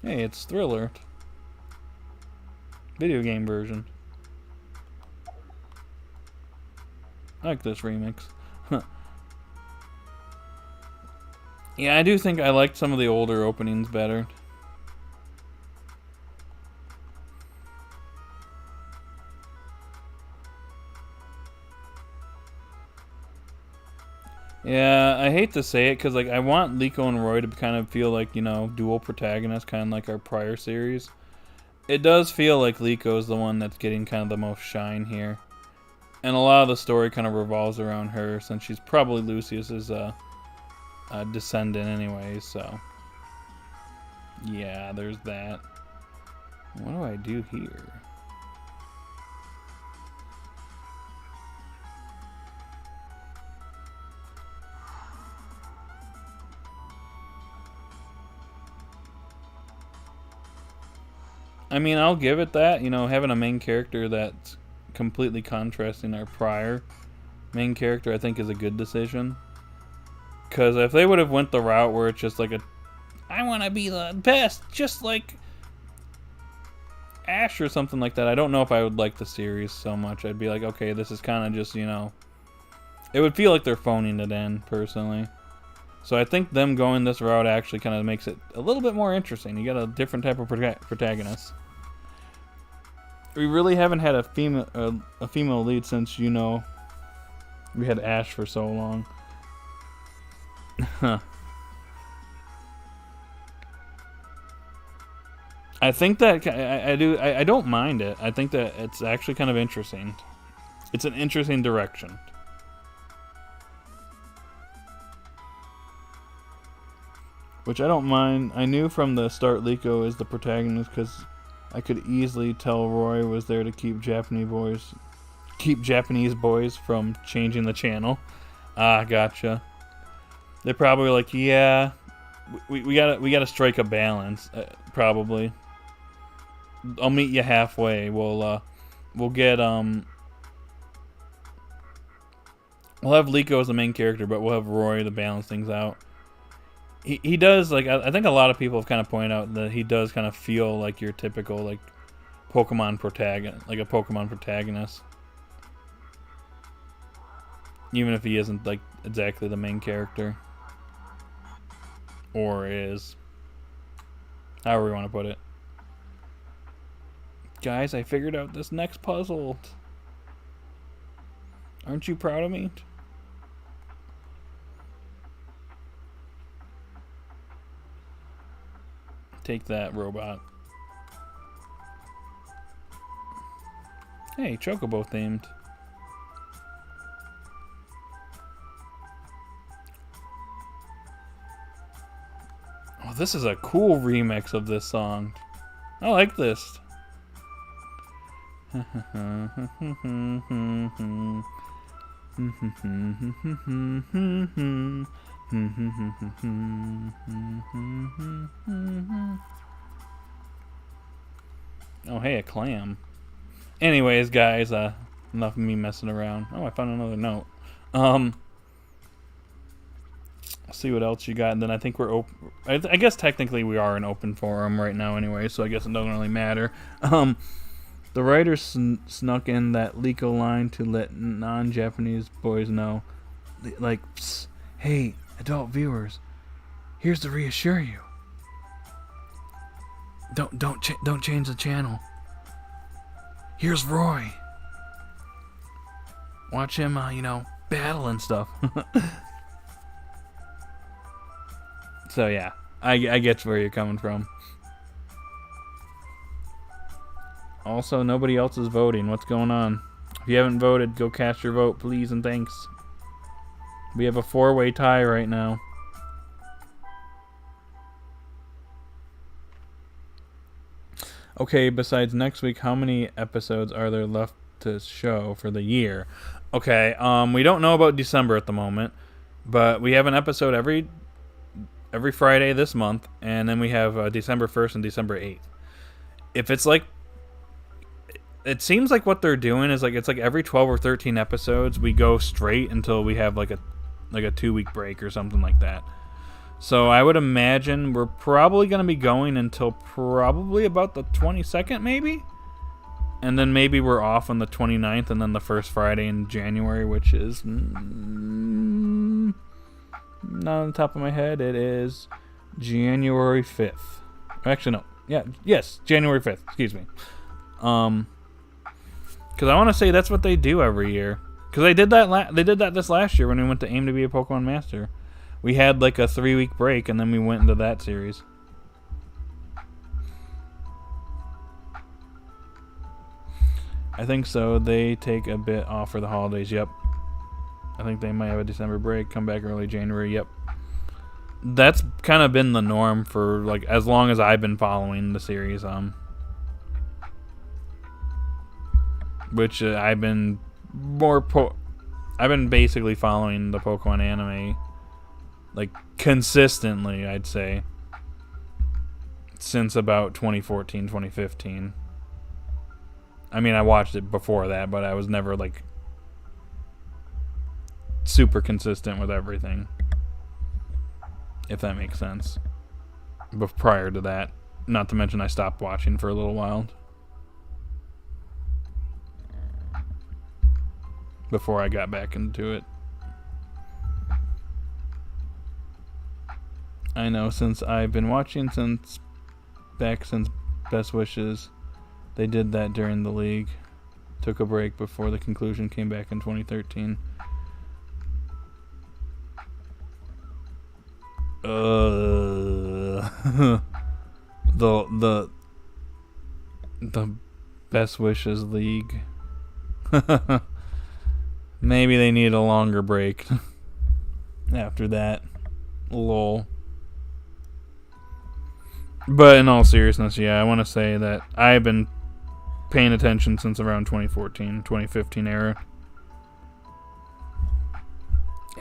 Speaker 1: Hey, it's Thriller. Video game version. I like this remix. Yeah, I do think I liked some of the older openings better. Yeah, I hate to say it because like I want Liko and Roy to kind of feel like, you know, dual protagonists, kind of like our prior series. It does feel like Liko is the one that's getting kind of the most shine here, and a lot of the story kind of revolves around her since she's probably Lucius's descendant anyway. So yeah, there's that. What do I do here? I mean, I'll give it that. You know, having a main character that's completely contrasting our prior main character, I think, is a good decision. Because if they would have went the route where it's just like I want to be the best, just like Ash or something like that, I don't know if I would like the series so much. I'd be like, okay, this is kind of just, you know, it would feel like they're phoning it in, personally. So I think them going this route actually kind of makes it a little bit more interesting. You got a different type of protagonist. We really haven't had a female lead since, you know, we had Ash for so long. I think that I don't mind it. I think that it's actually kind of interesting. It's an interesting direction. Which I don't mind. I knew from the start Liko is the protagonist because I could easily tell Roy was there to keep Japanese boys from changing the channel. Ah, gotcha. They're probably like, yeah, we gotta strike a balance. Probably. I'll meet you halfway. We'll get we'll have Liko as the main character, but we'll have Roy to balance things out. He does, like, I think a lot of people have kind of pointed out that he does kind of feel like your typical, like, Pokemon protagonist, like a Pokemon protagonist. Even if he isn't, like, exactly the main character. Or is. However you want to put it. Guys, I figured out this next puzzle. Aren't you proud of me? Take that, robot. Hey, Chocobo themed. Oh, this is a cool remix of this song. I like this. Oh, hey, a clam. Anyways, guys, enough of me messing around. Oh, I found another note. See what else you got, and then I think we're open. I guess technically we are an open forum right now anyway, so I guess it doesn't really matter. The writers snuck in that Liko line to let non-Japanese boys know, like, psst, hey, adult viewers, here's to reassure you. Don't change the channel. Here's Roy. Watch him, you know, battle and stuff. So yeah, I get where you're coming from. Also, nobody else is voting. What's going on? If you haven't voted, go cast your vote, please and thanks. We have a 4-way tie right now. Okay, besides next week, how many episodes are there left to show for the year. Okay, we don't know about December at the moment, but we have an episode every Friday this month, and then we have December 1st and December 8th. If it's like, it seems like what they're doing is like it's like every 12 or 13 episodes we go straight until we have like a 2-week break or something like that. So I would imagine we're probably going to be going until probably about the 22nd maybe, and then maybe we're off on the 29th, and then the first Friday in January, which is not on the top of my head, it is January 5th. Actually, no. Yes, January 5th. Excuse me. Because I want to say that's what they do every year. Because they did that this last year when we went to Aim to be a Pokemon Master. We had like a 3-week break, and then we went into that series. I think so. They take a bit off for the holidays. Yep. I think they might have a December break, come back early January. Yep. That's kind of been the norm for like as long as I've been following the series. Which I've been basically following the Pokemon anime like consistently, I'd say, since about 2014, 2015. I mean, I watched it before that, but I was never like super consistent with everything, if that makes sense. But prior to that, not to mention I stopped watching for a little while before I got back into it. I know, since I've been watching since Best Wishes, they did that during the league. Took a break before the conclusion, came back in 2013. The Best Wishes League. Maybe they need a longer break after that. Lol. But in all seriousness, yeah, I want to say that I've been paying attention since around 2014, 2015 era.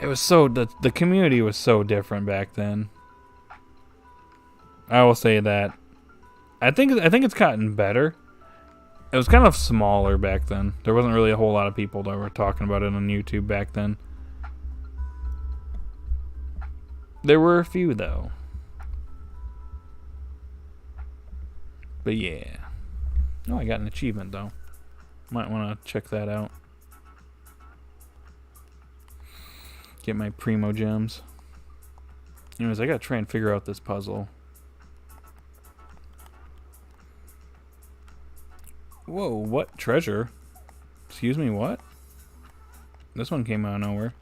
Speaker 1: It was so, the community was so different back then. I will say that. I think it's gotten better. It was kind of smaller back then. There wasn't really a whole lot of people that were talking about it on YouTube back then. There were a few though. But yeah. Oh, I got an achievement though. Might want to check that out. Get my Primo Gems. Anyways, I gotta try and figure out this puzzle. Whoa, what? Treasure? Excuse me, what? This one came out of nowhere.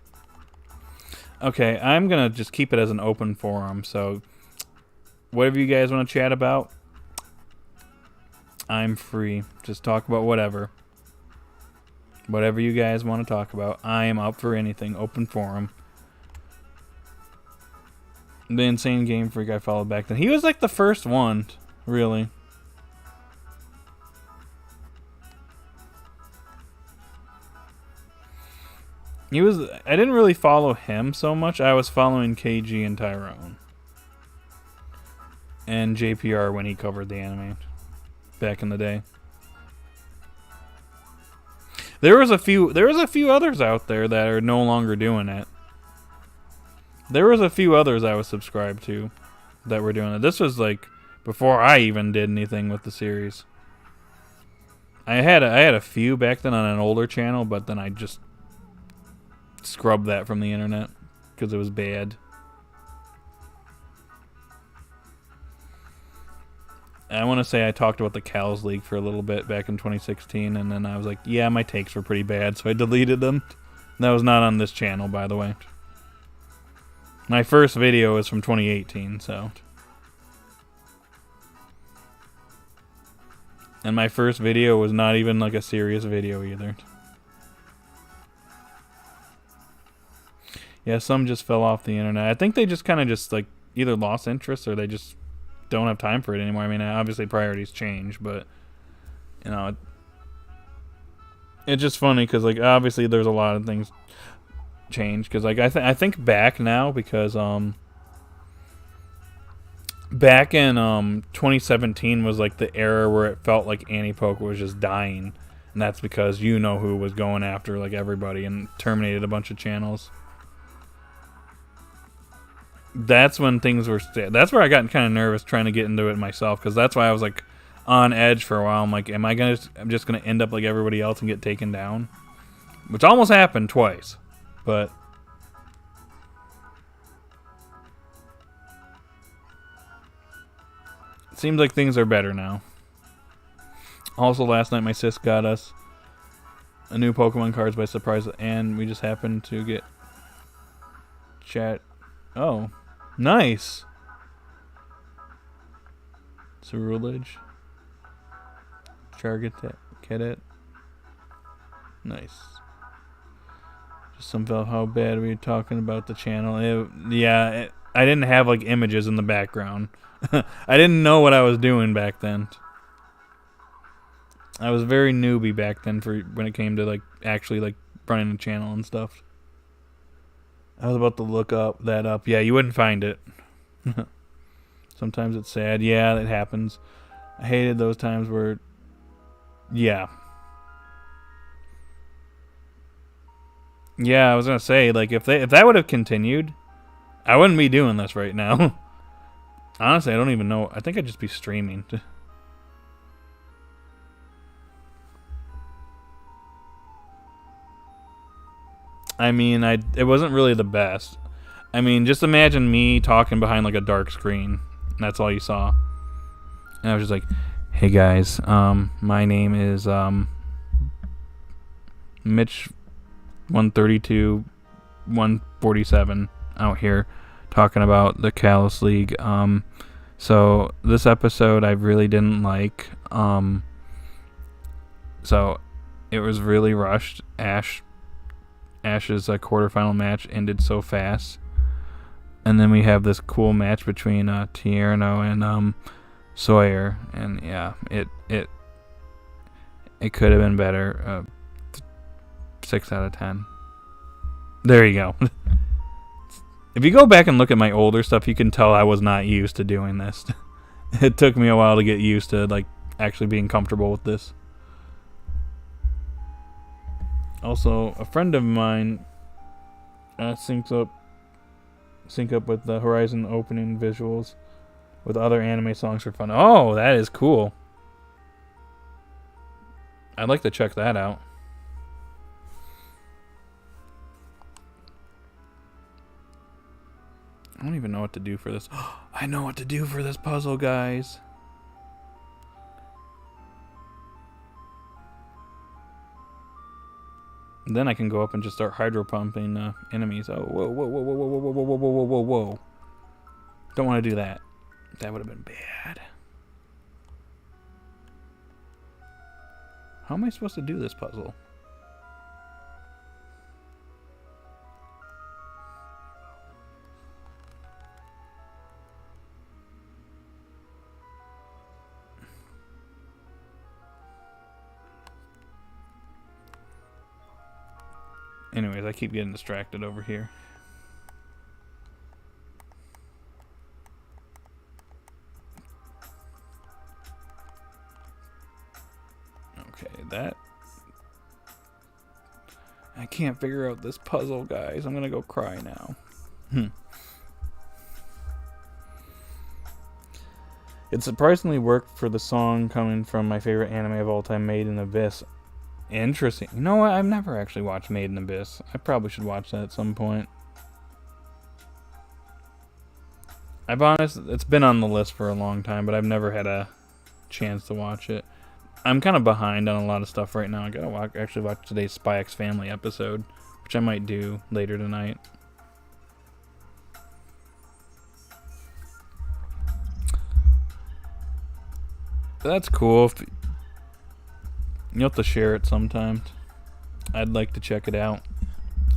Speaker 1: Okay, I'm gonna just keep it as an open forum, so whatever you guys want to chat about, I'm free. Just talk about whatever. Whatever you guys want to talk about, I am up for anything. Open forum. The Insane Game Freak I followed back then. He was like the first one, really. I didn't really follow him so much. I was following KG and Tyrone. And JPR when he covered the anime back in the day. There was a few others out there that are no longer doing it. There was a few others I was subscribed to that were doing it. This was like before I even did anything with the series. I had a few back then on an older channel, but then I just scrubbed that from the internet because it was bad. I want to say I talked about the Cows League for a little bit back in 2016, and then I was like, yeah, my takes were pretty bad, so I deleted them. That was not on this channel, by the way. My first video was from 2018, so. And my first video was not even like a serious video either. Yeah, some just fell off the internet. I think they just kind of just like either lost interest or they just don't have time for it anymore. I mean, obviously priorities change, but you know, it's just funny because like obviously there's a lot of things changed because like I think back now because back in 2017 was like the era where it felt like Anti-Poke was just dying, and that's because you know who was going after like everybody and terminated a bunch of channels. That's when things were. That's where I got kind of nervous trying to get into it myself because that's why I was like on edge for a while. I'm like, am I gonna? I'm just gonna end up like everybody else and get taken down, which almost happened twice, but. Seems like things are better now. Also, last night my sis got us a new Pokemon cards by surprise, and we just happened to get chat. Oh, nice. Cerulege. Chargatet. Cadet. Nice. Just some about how bad we were talking about the channel. I didn't have like images in the background. I didn't know what I was doing back then. I was very newbie back then for when it came to like actually like running a channel and stuff. I was about to look that up. Yeah, you wouldn't find it. Sometimes it's sad. Yeah, it happens. I hated those times where yeah. Yeah, I was gonna say, like if that would have continued, I wouldn't be doing this right now. Honestly, I don't even know. I think I'd just be streaming. I mean, it wasn't really the best. I mean, just imagine me talking behind like a dark screen. That's all you saw. And I was just like, "Hey guys, my name is Mitch 132 147 out here talking about the Callus League. So this episode I really didn't like. So it was really rushed. Ash's quarterfinal match ended so fast, and then we have this cool match between Tierno and Sawyer, and yeah, it could have been better. 6 out of 10. There you go. If you go back and look at my older stuff, you can tell I was not used to doing this. It took me a while to get used to like actually being comfortable with this. Also, a friend of mine sync up with the Horizon opening visuals with other anime songs for fun. Oh, that is cool. I'd like to check that out. I don't even know what to do for this. I know what to do for this puzzle, guys. And then I can go up and just start hydro pumping enemies. Oh, whoa, whoa, whoa, whoa, whoa, whoa, whoa, whoa, whoa, whoa, whoa. Don't want to do that. That would have been bad. How am I supposed to do this puzzle? Anyways, I keep getting distracted over here. Okay, that... I can't figure out this puzzle, guys. I'm gonna go cry now. It surprisingly worked for the song coming from my favorite anime of all time, Made in Abyss. Interesting. You know what? I've never actually watched Made in Abyss. I probably should watch that at some point. It's been on the list for a long time, but I've never had a chance to watch it. I'm kind of behind on a lot of stuff right now. I gotta actually watch today's Spy X Family episode, which I might do later tonight. That's cool. You'll have to share it sometime. I'd like to check it out.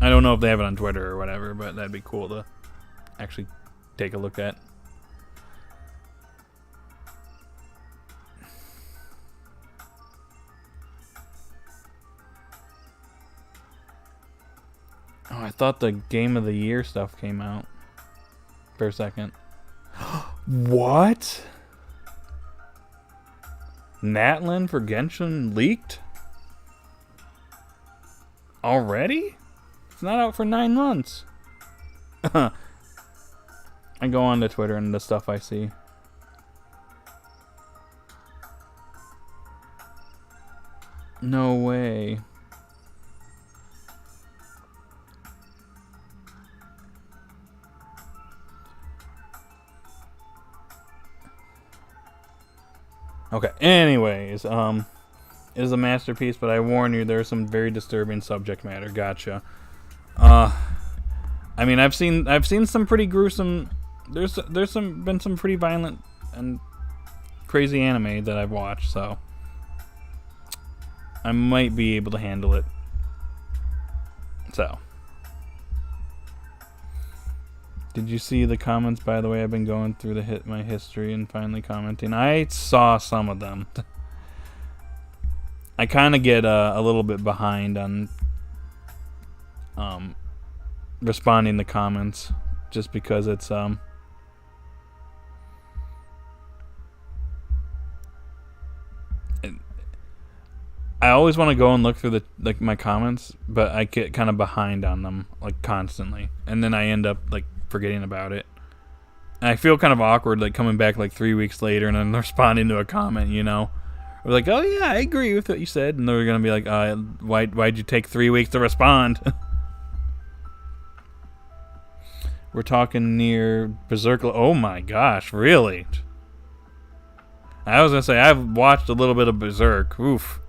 Speaker 1: I don't know if they have it on Twitter or whatever, but that'd be cool to actually take a look at. I thought the Game of the Year stuff came out for a second. What? Natlin for Genshin leaked? Already? It's not out for 9 months. I go on to Twitter and the stuff I see. No way. Okay, anyways, it is a masterpiece, but I warn you, there's some very disturbing subject matter. Gotcha. I mean, I've seen some pretty gruesome. There's been some pretty violent and crazy anime that I've watched, so I might be able to handle it. So, did you see the comments? By the way, I've been going through my history and finally commenting. I saw some of them. I kind of get a little bit behind on responding to comments, just because it's I always want to go and look through my comments, but I get kind of behind on them constantly, and then I end up forgetting about it. And I feel kind of awkward coming back 3 weeks later and then responding to a comment, We're like, oh yeah, I agree with what you said, and they're gonna be like, why'd you take 3 weeks to respond? We're talking near Berserk. Oh my gosh, really? I was gonna say I've watched a little bit of Berserk. Oof.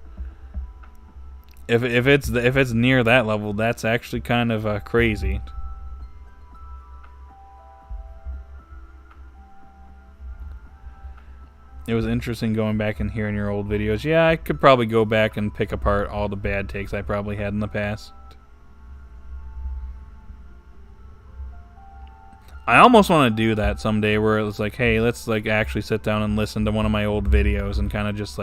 Speaker 1: If it's near that level, that's actually kind of crazy. It was interesting going back and hearing your old videos. Yeah, I could probably go back and pick apart all the bad takes I probably had in the past. I almost want to do that someday, where it's like, hey, let's actually sit down and listen to one of my old videos and kind of just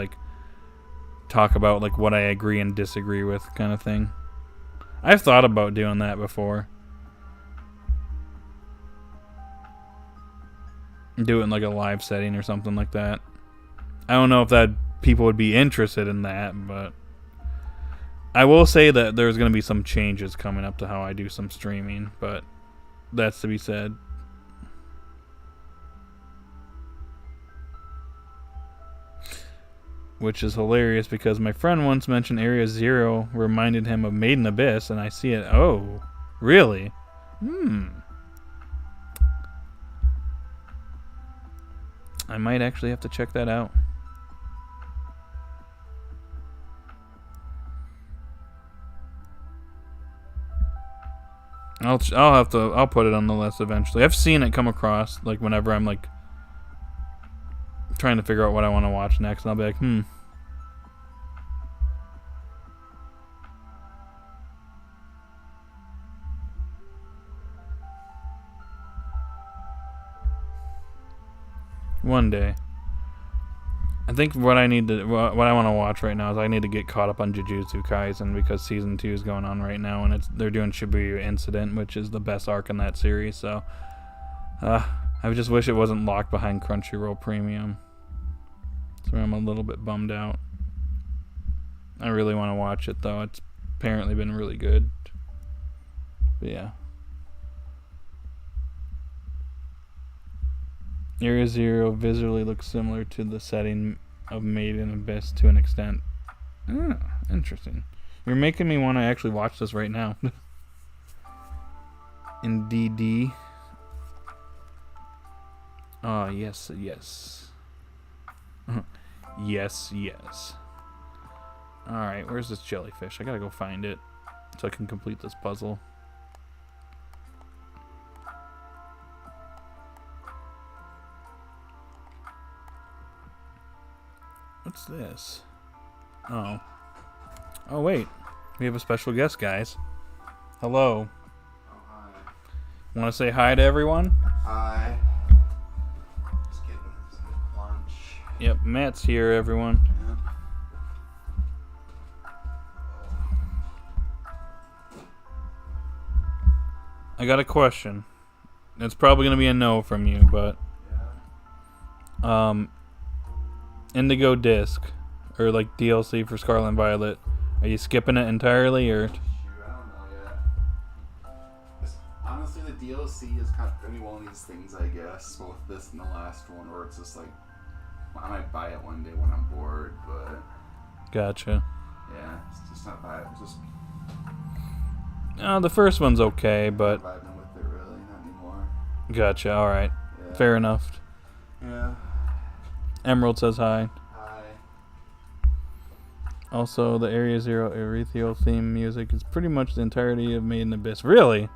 Speaker 1: talk about what I agree and disagree with, kind of thing. I've thought about doing that before. Do it in a live setting or something like that. I don't know if that people would be interested in that, but I will say that there's going to be some changes coming up to how I do some streaming, but that's to be said. Which is hilarious because my friend once mentioned Area Zero reminded him of Made in Abyss, and I see it. Oh, really? I might actually have to check that out. I'll put it on the list eventually. I've seen it come across whenever I'm trying to figure out what I want to watch next, and I'll be like, One day. I think what I want to watch right now is I need to get caught up on Jujutsu Kaisen, because season 2 is going on right now, and they're doing Shibuya Incident, which is the best arc in that series. So, I just wish it wasn't locked behind Crunchyroll Premium. So I'm a little bit bummed out. I really want to watch it though. It's apparently been really good. But yeah. Area Zero visually looks similar to the setting of Made in Abyss to an extent. Ah, interesting. You're making me want to actually watch this right now. In DD. Oh, yes, yes. Yes. Alright, where's this jellyfish? I gotta go find it so I can complete this puzzle. What's this? Oh. Oh, wait. We have a special guest, guys. Hello.
Speaker 2: Oh, hi.
Speaker 1: Want to say hi to everyone?
Speaker 2: Hi. Just getting some lunch.
Speaker 1: Yep, Matt's here, everyone.
Speaker 2: Yeah.
Speaker 1: I got a question. It's probably gonna be a no from you, but
Speaker 2: Yeah.
Speaker 1: Indigo Disc or like DLC for Scarlet and Violet. Are you skipping it entirely or?
Speaker 2: Shoot, I don't know yet. Honestly, the DLC is kind of gonna be one of these things, I guess. Both this and the last one, where it's just like I might buy it one day when I'm bored, but
Speaker 1: Gotcha.
Speaker 2: yeah, it's just not vibe. It's just
Speaker 1: The first one's okay, but
Speaker 2: not vibing with it really, not anymore.
Speaker 1: gotcha. All right,
Speaker 2: Yeah.
Speaker 1: fair enough.
Speaker 2: Yeah.
Speaker 1: Emerald says hi.
Speaker 2: Hi.
Speaker 1: Also, the Area Zero Ethereal theme music is pretty much the entirety of Made in Abyss. Really?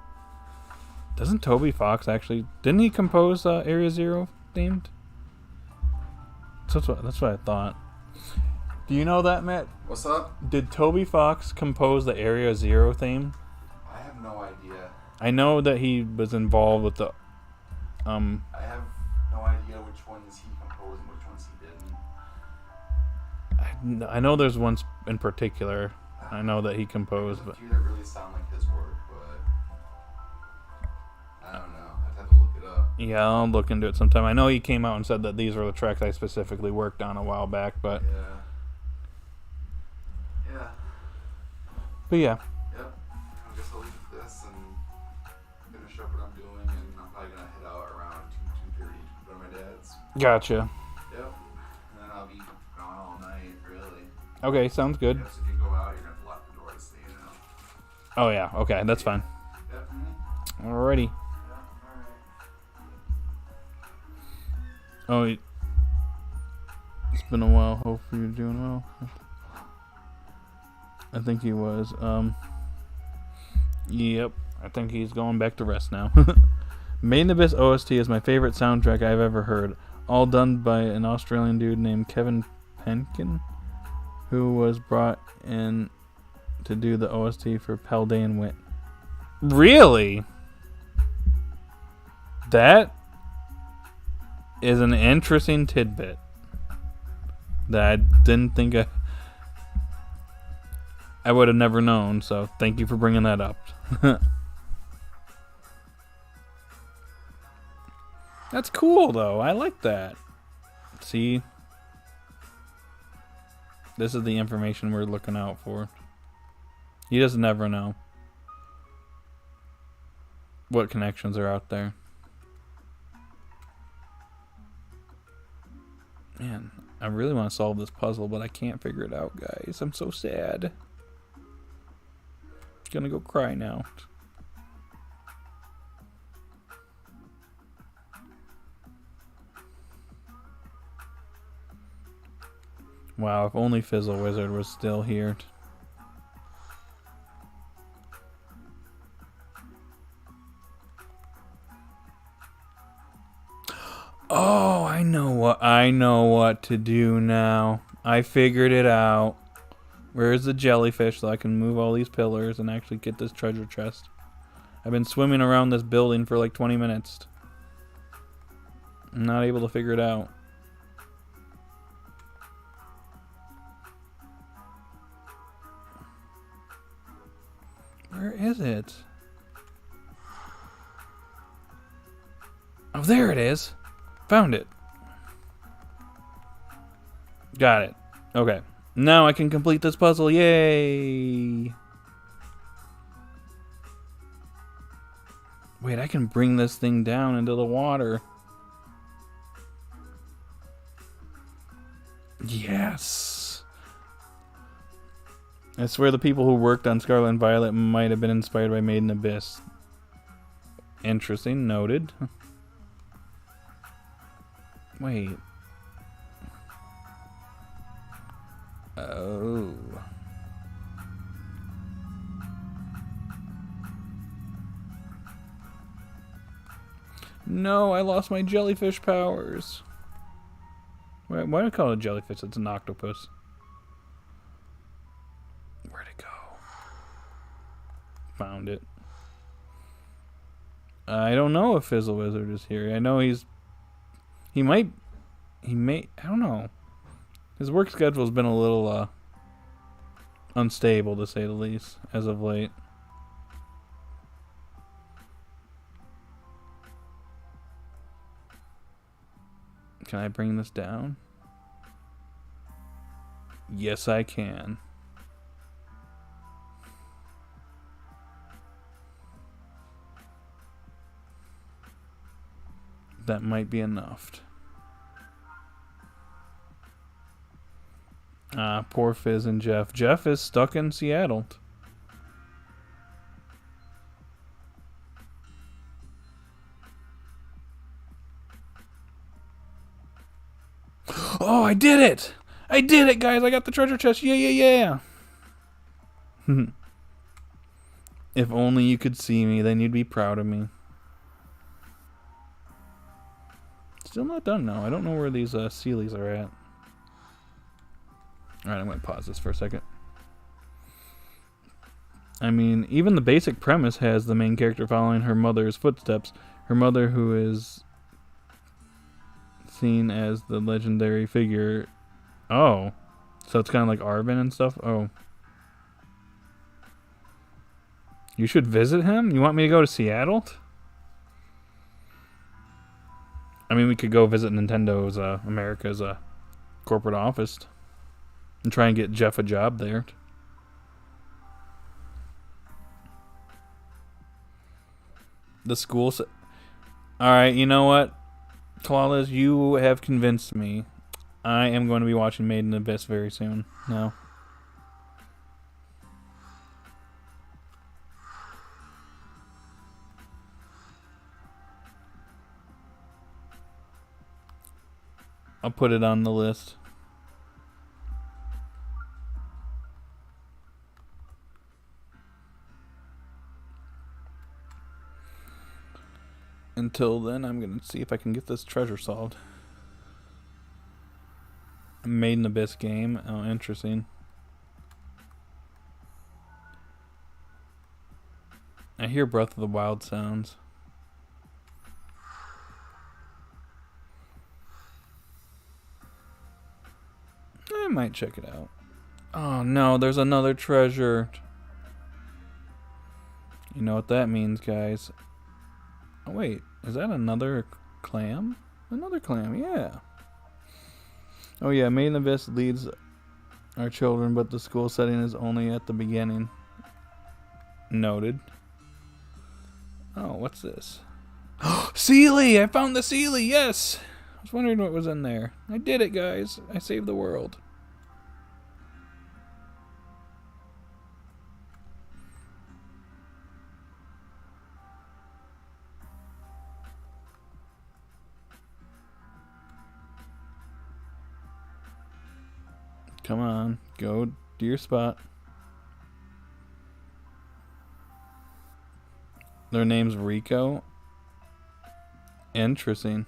Speaker 1: Doesn't Toby Fox actually? Didn't he compose Area Zero themed? That's what I thought. Do you know that, Matt?
Speaker 2: What's up?
Speaker 1: Did Toby Fox compose the Area Zero theme?
Speaker 2: I have no idea.
Speaker 1: I know that he was involved with the.
Speaker 2: I have no idea which ones he composed and which ones he didn't.
Speaker 1: I know there's one in particular. I know that he composed,
Speaker 2: There's a
Speaker 1: but
Speaker 2: few that really sound like his work, but I don't know. I'd have to look it up.
Speaker 1: yeah, I'll look into it sometime. I know he came out and said that these were the tracks I specifically worked on a while back, but
Speaker 2: Yeah. Yeah.
Speaker 1: yeah.
Speaker 2: Yep. I guess I'll leave this and finish up what I'm doing, and I'm probably gonna head out around 2:30 to go to my dad's.
Speaker 1: Gotcha.
Speaker 2: Yep. And then I'll be gone all night, really.
Speaker 1: Okay, sounds good.
Speaker 2: Yes, if you go out, you're gonna have to lock the doors, so you know.
Speaker 1: Oh yeah, okay, that's fine.
Speaker 2: Yep.
Speaker 1: Alrighty.
Speaker 2: Yeah. Alright.
Speaker 1: Oh, it's been a while. Hopefully you're doing well. I think he was. Yep. I think he's going back to rest now. Made in Abyss OST is my favorite soundtrack I've ever heard. All done by an Australian dude named Kevin Penkin, who was brought in to do the OST for Paldean Wit. Really? That is an interesting tidbit that I didn't think I would have never known, so thank you for bringing that up. That's cool, though. I like that. See? This is the information we're looking out for. You just never know what connections are out there. Man, I really want to solve this puzzle, but I can't figure it out, guys. I'm so sad. Gonna go cry now. Wow, if only Fizzle Wizard was still here. Oh, I know what to do now. I figured it out. Where's the jellyfish so I can move all these pillars and actually get this treasure chest? I've been swimming around this building for like 20 minutes. I'm not able to figure it out. Where is it? Oh, there it is. Found it. Got it. Okay. Now I can complete this puzzle. Yay! Wait, I can bring this thing down into the water. Yes! I swear the people who worked on Scarlet and Violet might have been inspired by Made in Abyss. Interesting. Noted. Wait. Oh. No, I lost my jellyfish powers. Why do I call it a jellyfish? It's an octopus. Where'd it go? Found it. I don't know if Fizzle Wizard is here. I know he may, I don't know. His work schedule's been a little unstable, to say the least, as of late. Can I bring this down? Yes, I can. That might be enough. Poor Fizz and Jeff. Jeff is stuck in Seattle. Oh, I did it! I did it, guys! I got the treasure chest! Yeah, yeah, yeah! If only you could see me, then you'd be proud of me. Still not done now. I don't know where these Sealies are at. Alright, I'm going to pause this for a second. I mean, even the basic premise has the main character following her mother's footsteps. Her mother, who is seen as the legendary figure. Oh. So it's kind of like Arvin and stuff? Oh. You should visit him? You want me to go to Seattle? I mean, we could go visit Nintendo's, America's, corporate office. And try and get Jeff a job there. The school... Alright, you know what? Clawless, you have convinced me. I am going to be watching Made in Abyss very soon. No. I'll put it on the list. Until then, I'm going to see if I can get this treasure solved. Made in Abyss game. Oh, interesting. I hear Breath of the Wild sounds. I might check it out. Oh no, there's another treasure. You know what that means, guys. Oh wait, is that another clam? Another clam, yeah. Oh yeah, Made in Abyss leads our children, but the school setting is only at the beginning. Noted. Oh, what's this? Sealy! I found the Sealy, yes! I was wondering what was in there. I did it, guys. I saved the world. Come on, go to your spot. Their name's Rico. Interesting.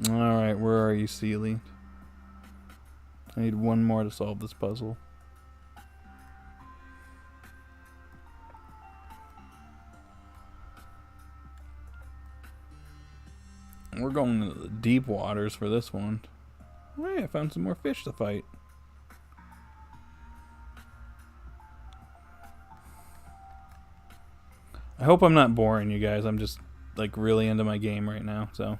Speaker 1: Alright, where are you, Sealy? I need one more to solve this puzzle. We're going to the deep waters for this one. Hey, I found some more fish to fight. I hope I'm not boring you guys. I'm just like really into my game right now, so.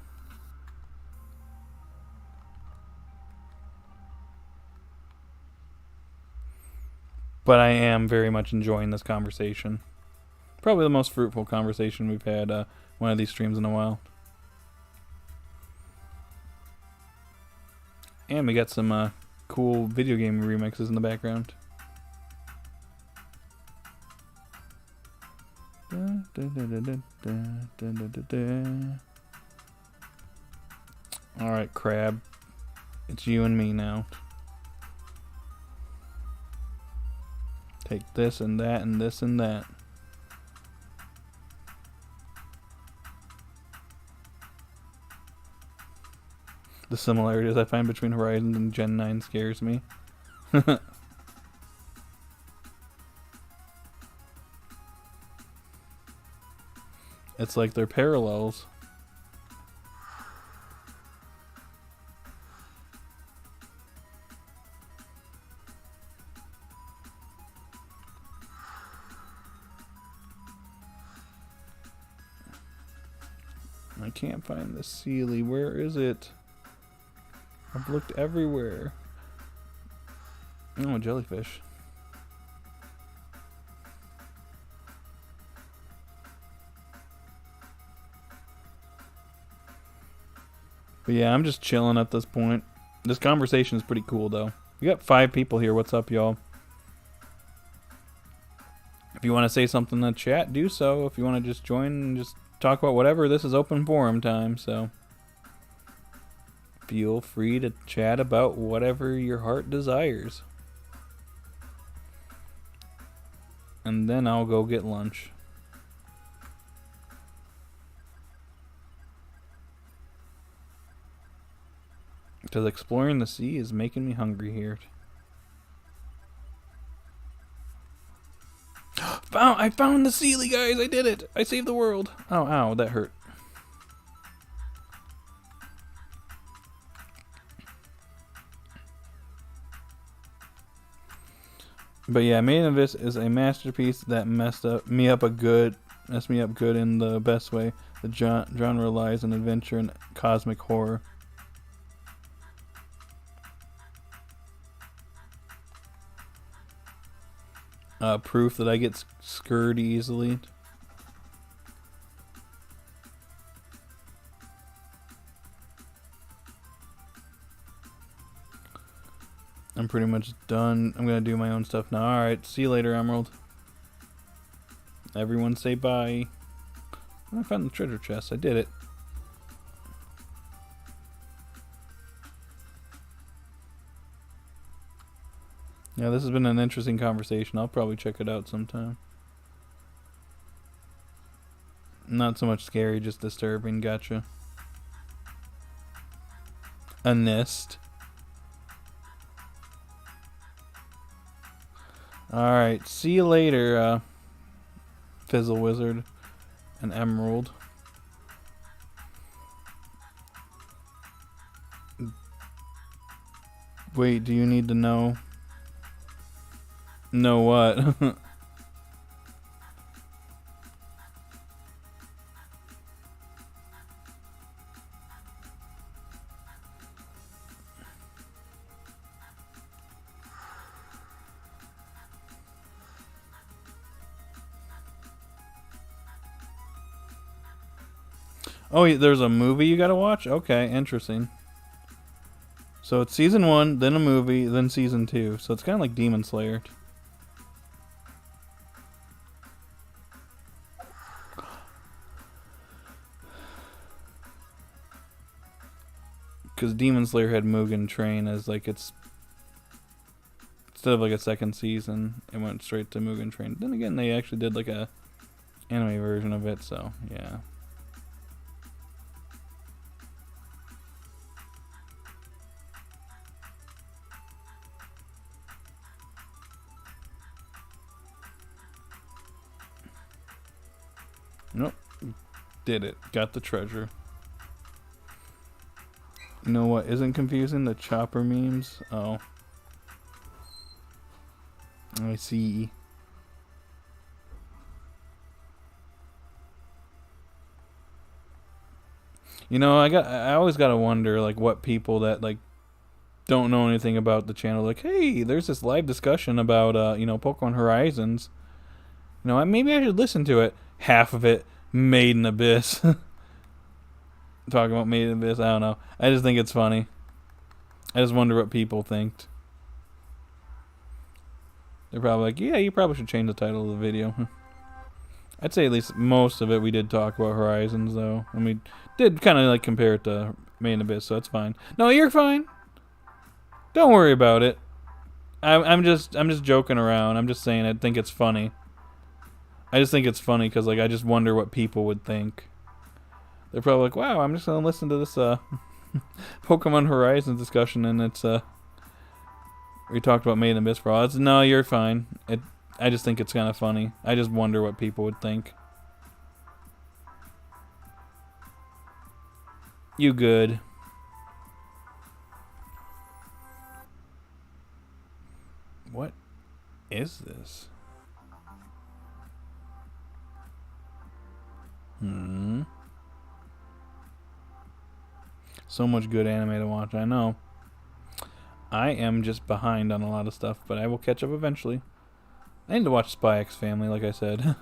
Speaker 1: But I am very much enjoying this conversation. Probably the most fruitful conversation we've had one of these streams in a while. And we got some cool video game remixes in the background. Alright, Crab. It's you and me now. Take this and that and this and that. The similarities I find between Horizon and Gen 9 scares me. It's like they're parallels. I can't find the Sealy. Where is it? I've looked everywhere. Oh, a jellyfish. But yeah, I'm just chilling at this point. This conversation is pretty cool, though. We got 5 people here. What's up, y'all? If you want to say something in the chat, do so. If you want to just join and just talk about whatever, this is open forum time, so feel free to chat about whatever your heart desires. And then I'll go get lunch. Because exploring the sea is making me hungry here. I found the Sealy, guys! I did it! I saved the world! Oh, ow, that hurt. But yeah, Made in Abyss is a masterpiece that messed me up good in the best way. The genre lies in adventure and cosmic horror. Proof that I get scared easily. I'm pretty much done. I'm gonna do my own stuff now. Alright, see you later, Emerald. Everyone say bye. I found the treasure chest. I did it. Yeah, this has been an interesting conversation. I'll probably check it out sometime. Not so much scary, just disturbing. Gotcha. A nest. Alright, see you later, Fizzle Wizard and Emerald. Wait, do you need to know? Know what? Oh, there's a movie you gotta watch? Okay, interesting. So it's season 1, then a movie, then season 2. So it's kind of like Demon Slayer. Because Demon Slayer had Mugen Train as like its... Instead of like a second season, it went straight to Mugen Train. Then again, they actually did like a anime version of it, so yeah. Nope. Did it. Got the treasure. You know what isn't confusing? The chopper memes. Oh. I see. You know, I always gotta wonder, like, what people that, like, don't know anything about the channel, like, hey, there's this live discussion about, you know, Pokemon Horizons. You know, maybe I should listen to it. Half of it, Made in Abyss. Talking about Made in Abyss, I don't know. I just think it's funny. I just wonder what people think. They're probably like, yeah, you probably should change the title of the video. I'd say at least most of it we did talk about Horizons, though. And we did kind of like compare it to Made in Abyss, so it's fine. No, you're fine. Don't worry about it. I'm just joking around. I'm just saying I think it's funny. I just think it's funny because, like, I just wonder what people would think. They're probably like, wow, I'm just going to listen to this Pokemon Horizons discussion, and it's, we talked about Made in Abyss for all. No, you're fine. I just think it's kind of funny. I just wonder what people would think. You good. What is this? So much good anime to watch, I know. I am just behind on a lot of stuff, but I will catch up eventually. I need to watch Spy X Family, like I said.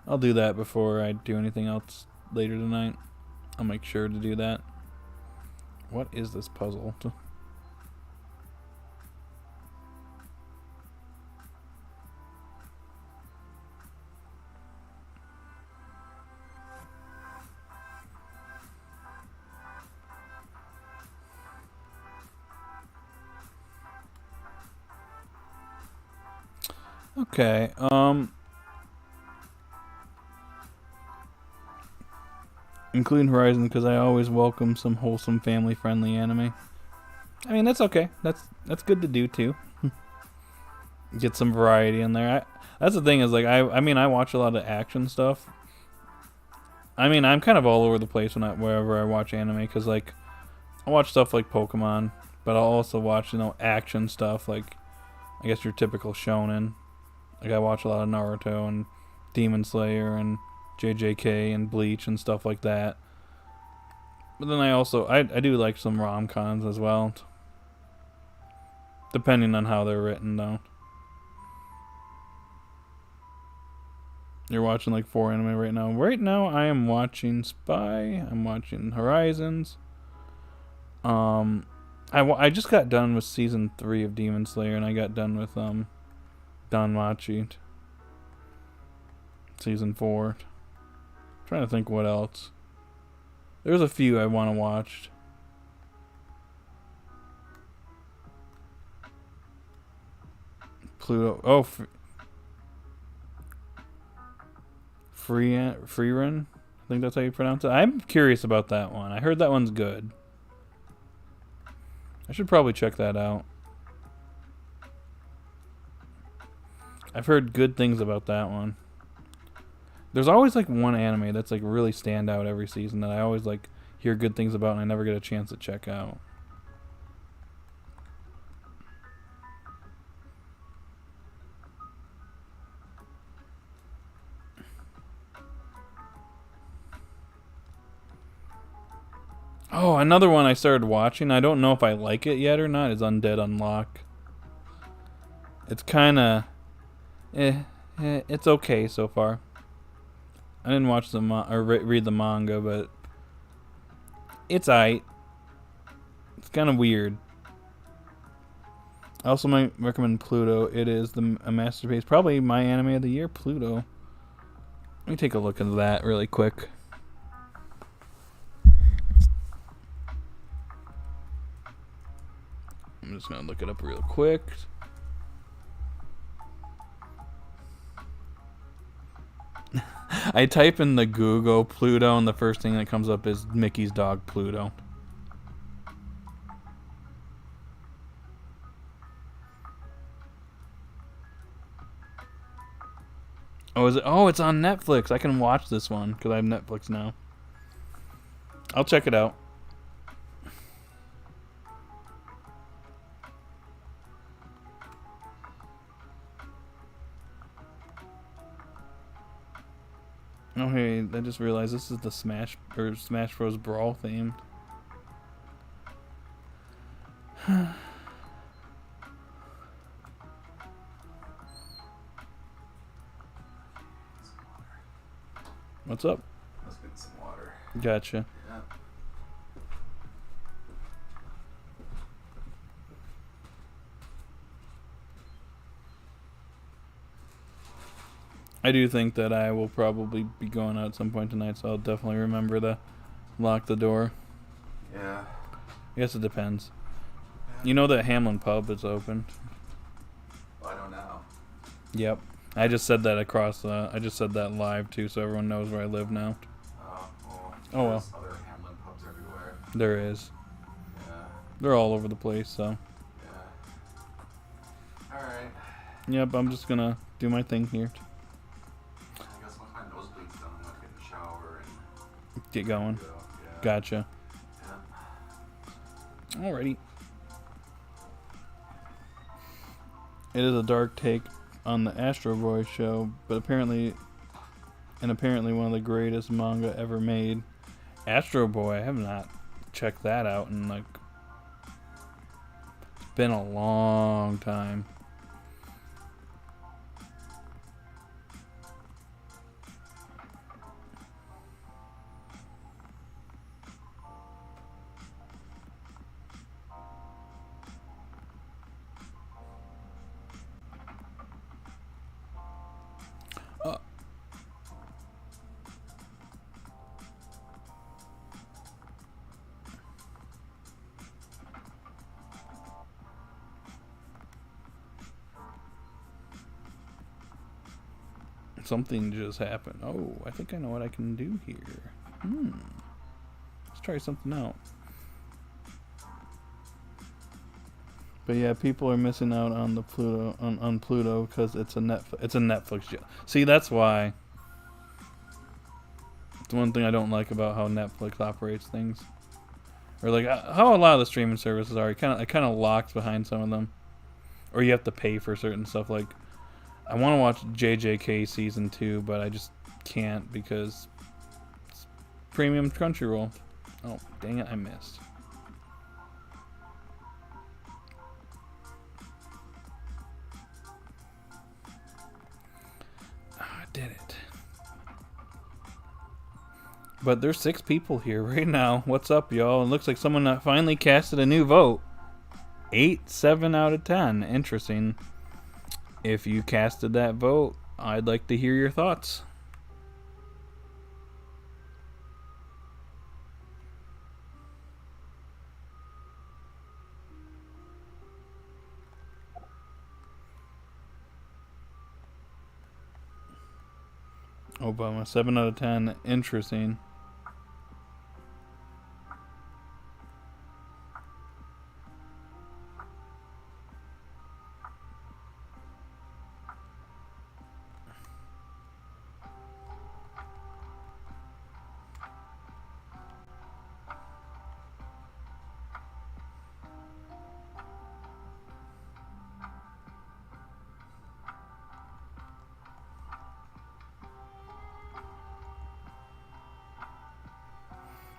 Speaker 1: I'll do that before I do anything else later tonight. I'll make sure to do that. What is this puzzle? Okay, including Horizon, because I always welcome some wholesome, family-friendly anime. I mean, that's okay. That's good to do too. Get some variety in there. That's the thing is like I mean I watch a lot of action stuff. I mean I'm kind of all over the place wherever I watch anime because like I watch stuff like Pokemon, but I'll also watch action stuff like I guess your typical shonen. Like I watch a lot of Naruto and Demon Slayer and JJK and Bleach and stuff like that. But then I do like some rom-coms as well. Depending on how they're written though. You're watching like 4 anime right now. Right now I am watching Spy. I'm watching Horizons. I just got done with season 3 of Demon Slayer and I got done with Danmachi. Season 4. Trying to think what else. There's a few I want to watch. Pluto. Oh, Freerun. I think that's how you pronounce it. I'm curious about that one. I heard that one's good. I should probably check that out. I've heard good things about that one. There's always like one anime that's like really stand out every season that I always like hear good things about and I never get a chance to check out. Oh, another one I started watching. I don't know if I like it yet or not. Is Undead Unlock. It's kind of, it's okay so far. I didn't watch the read the manga, but it's aight. It's kind of weird. I also might recommend Pluto. It is a masterpiece. Probably my anime of the year, Pluto. Let me take a look at that really quick. I'm just going to look it up real quick. I type in the Google Pluto and the first thing that comes up is Mickey's dog Pluto. Oh, is it? Oh, it's on Netflix. I can watch this one because I have Netflix now. I'll check it out. Oh, hey, I just realized this is the Smash Bros. Brawl theme. What's up?
Speaker 2: Let's get some water.
Speaker 1: Gotcha.
Speaker 2: Yeah.
Speaker 1: I do think that I will probably be going out at some point tonight, so I'll definitely remember to lock the door.
Speaker 2: Yeah.
Speaker 1: I guess it depends. You know that Hamlin Pub is open?
Speaker 2: Well, I don't know.
Speaker 1: Yep. I just said that I just said that live too, so everyone knows where I live now.
Speaker 2: Oh well.
Speaker 1: There's
Speaker 2: other Hamlin pubs everywhere.
Speaker 1: There is.
Speaker 2: Yeah.
Speaker 1: They're all over the place, so.
Speaker 2: Yeah. Alright.
Speaker 1: Yep, I'm just gonna do my thing here.
Speaker 2: I guess once my nosebleed's done, I'm gonna get in the shower and
Speaker 1: Get going.
Speaker 2: go. Yeah.
Speaker 1: Gotcha. Alrighty. It is a dark take on the Astro Boy show, but apparently one of the greatest manga ever made. Astro Boy, I have not checked that out in like, it's been a long time. Something just happened. Oh, I think I know what I can do here. Let's try something out. But yeah, people are missing out on the Pluto on Pluto because it's a Netflix show. See, that's why. It's one thing I don't like about how Netflix operates things, or like how a lot of the streaming services are. It kind of locks behind some of them, or you have to pay for certain stuff. Like, I want to watch JJK season 2, but I just can't because it's premium Crunchyroll. Oh, dang it, I missed. I did it. But there's 6 people here right now. What's up, y'all? It looks like someone finally casted a new vote. 7 out of 10. Interesting. If you casted that vote, I'd like to hear your thoughts. Obama, 7 out of 10. Interesting.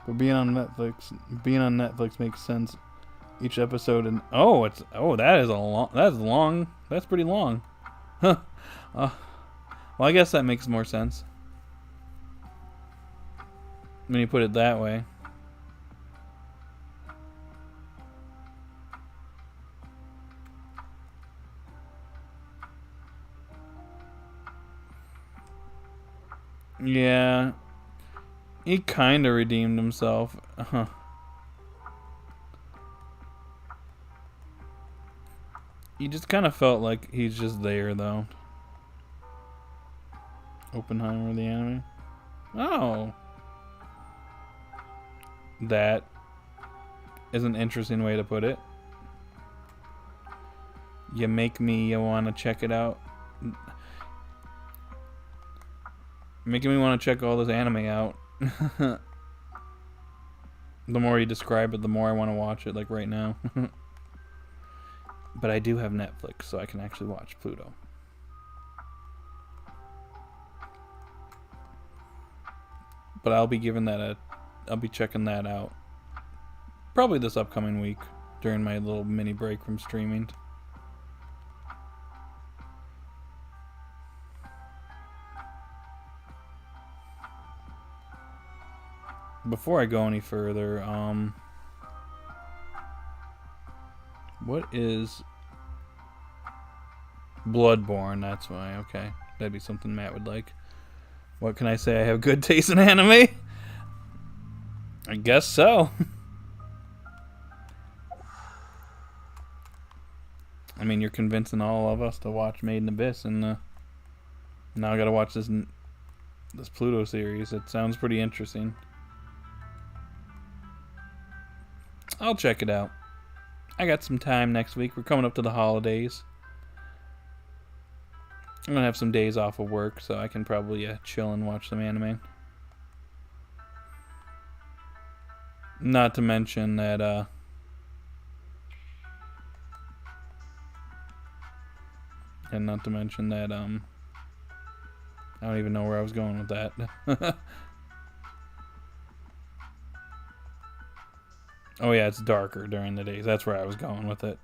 Speaker 1: But being on Netflix makes sense. Each episode and that's pretty long. Huh. Well, I guess that makes more sense when you put it that way. Yeah. He kind of redeemed himself. He just kind of felt like he's just there, though. Oppenheimer, the anime. Oh. That is an interesting way to put it. You make me want to check it out. Making me want to check all this anime out. The more you describe it, the more I want to watch it, like right now. But I do have Netflix, so I can actually watch Pluto. But I'll be checking that out probably this upcoming week during my little mini break from streaming. Before I go any further, what is Bloodborne? That's why. Okay, that'd be something Matt would like. What can I say? I have good taste in anime? I guess so. I mean, you're convincing all of us to watch Made in Abyss, and now I gotta watch this Pluto series. It sounds pretty interesting. I'll check it out. I got some time next week. We're coming up to the holidays. I'm gonna have some days off of work, so I can probably chill and watch some anime. Not to mention that And not to mention that, I don't even know where I was going with that. Oh yeah, it's darker during the days. That's where I was going with it.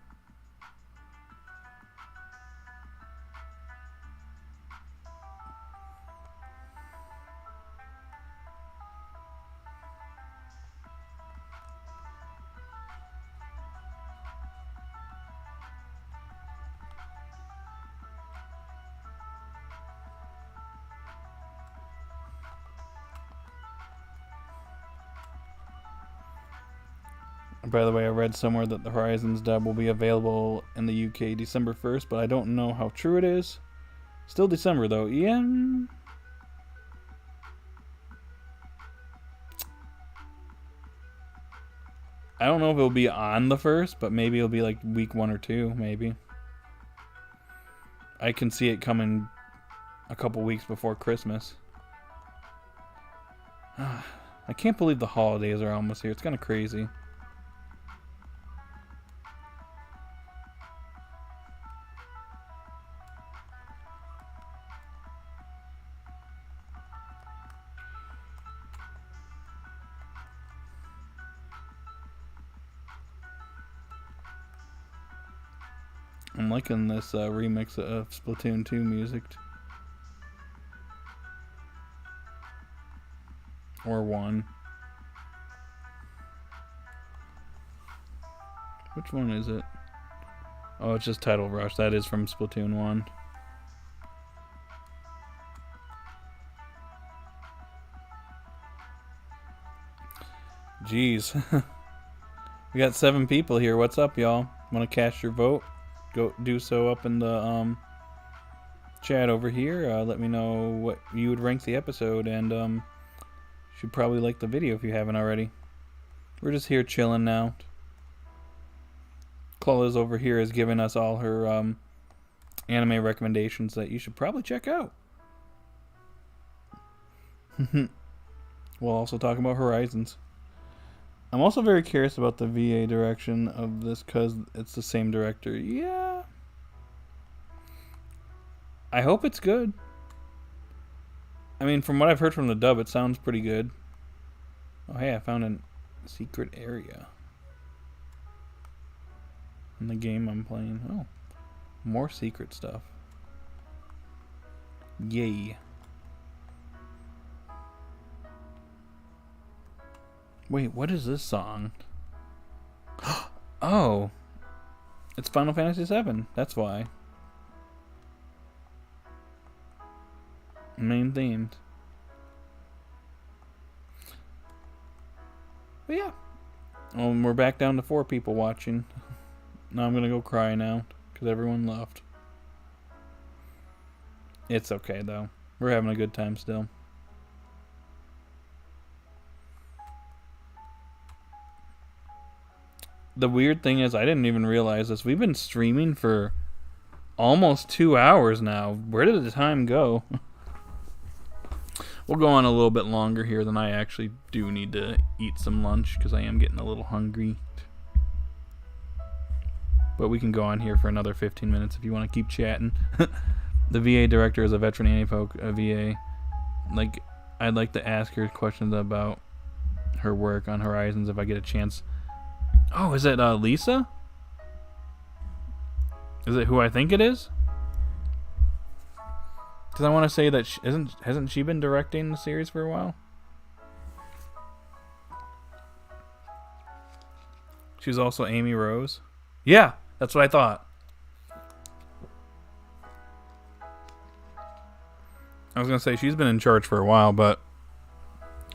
Speaker 1: By the way, I read somewhere that the Horizons dub will be available in the UK December 1st, but I don't know how true it is. Still December, though. Yeah. I don't know if it'll be on the 1st, but maybe it'll be like week 1 or 2, maybe. I can see it coming a couple weeks before Christmas. I can't believe the holidays are almost here. It's kind of crazy. I'm liking this remix of Splatoon 2 music. Or 1. Which one is it? Oh, it's just Title Rush. That is from Splatoon 1. Jeez. We got 7 people here. What's up, y'all? Want to cast your vote? Go do so up in the chat over here. Let me know what you would rank the episode, and should probably like the video if you haven't already. We're just here chilling now. Claudia's over here is giving us all her anime recommendations that you should probably check out. We'll also talk about Horizons. I'm also very curious about the VA direction of this because it's the same director. Yeah. I hope it's good. I mean, from what I've heard from the dub, it sounds pretty good. Oh, hey, I found a secret area in the game I'm playing. Oh, more secret stuff. Yay. Wait, what is this song? Oh, it's Final Fantasy VII. That's why. Main themed. But yeah. Oh, and we're back down to 4 people watching. Now I'm gonna go cry now because everyone left. It's okay though. We're having a good time still. The weird thing is, I didn't even realize this. We've been streaming for almost 2 hours now. Where did the time go? We'll go on a little bit longer here than I actually do need to eat some lunch because I am getting a little hungry. But we can go on here for another 15 minutes if you want to keep chatting. The VA director is a veteran anti-poke VA. Like, I'd like to ask her questions about her work on Horizons if I get a chance. Oh, is it Lisa? Is it who I think it is? Because I want to say that hasn't she been directing the series for a while? She's also Amy Rose. Yeah, that's what I thought. I was gonna say she's been in charge for a while, but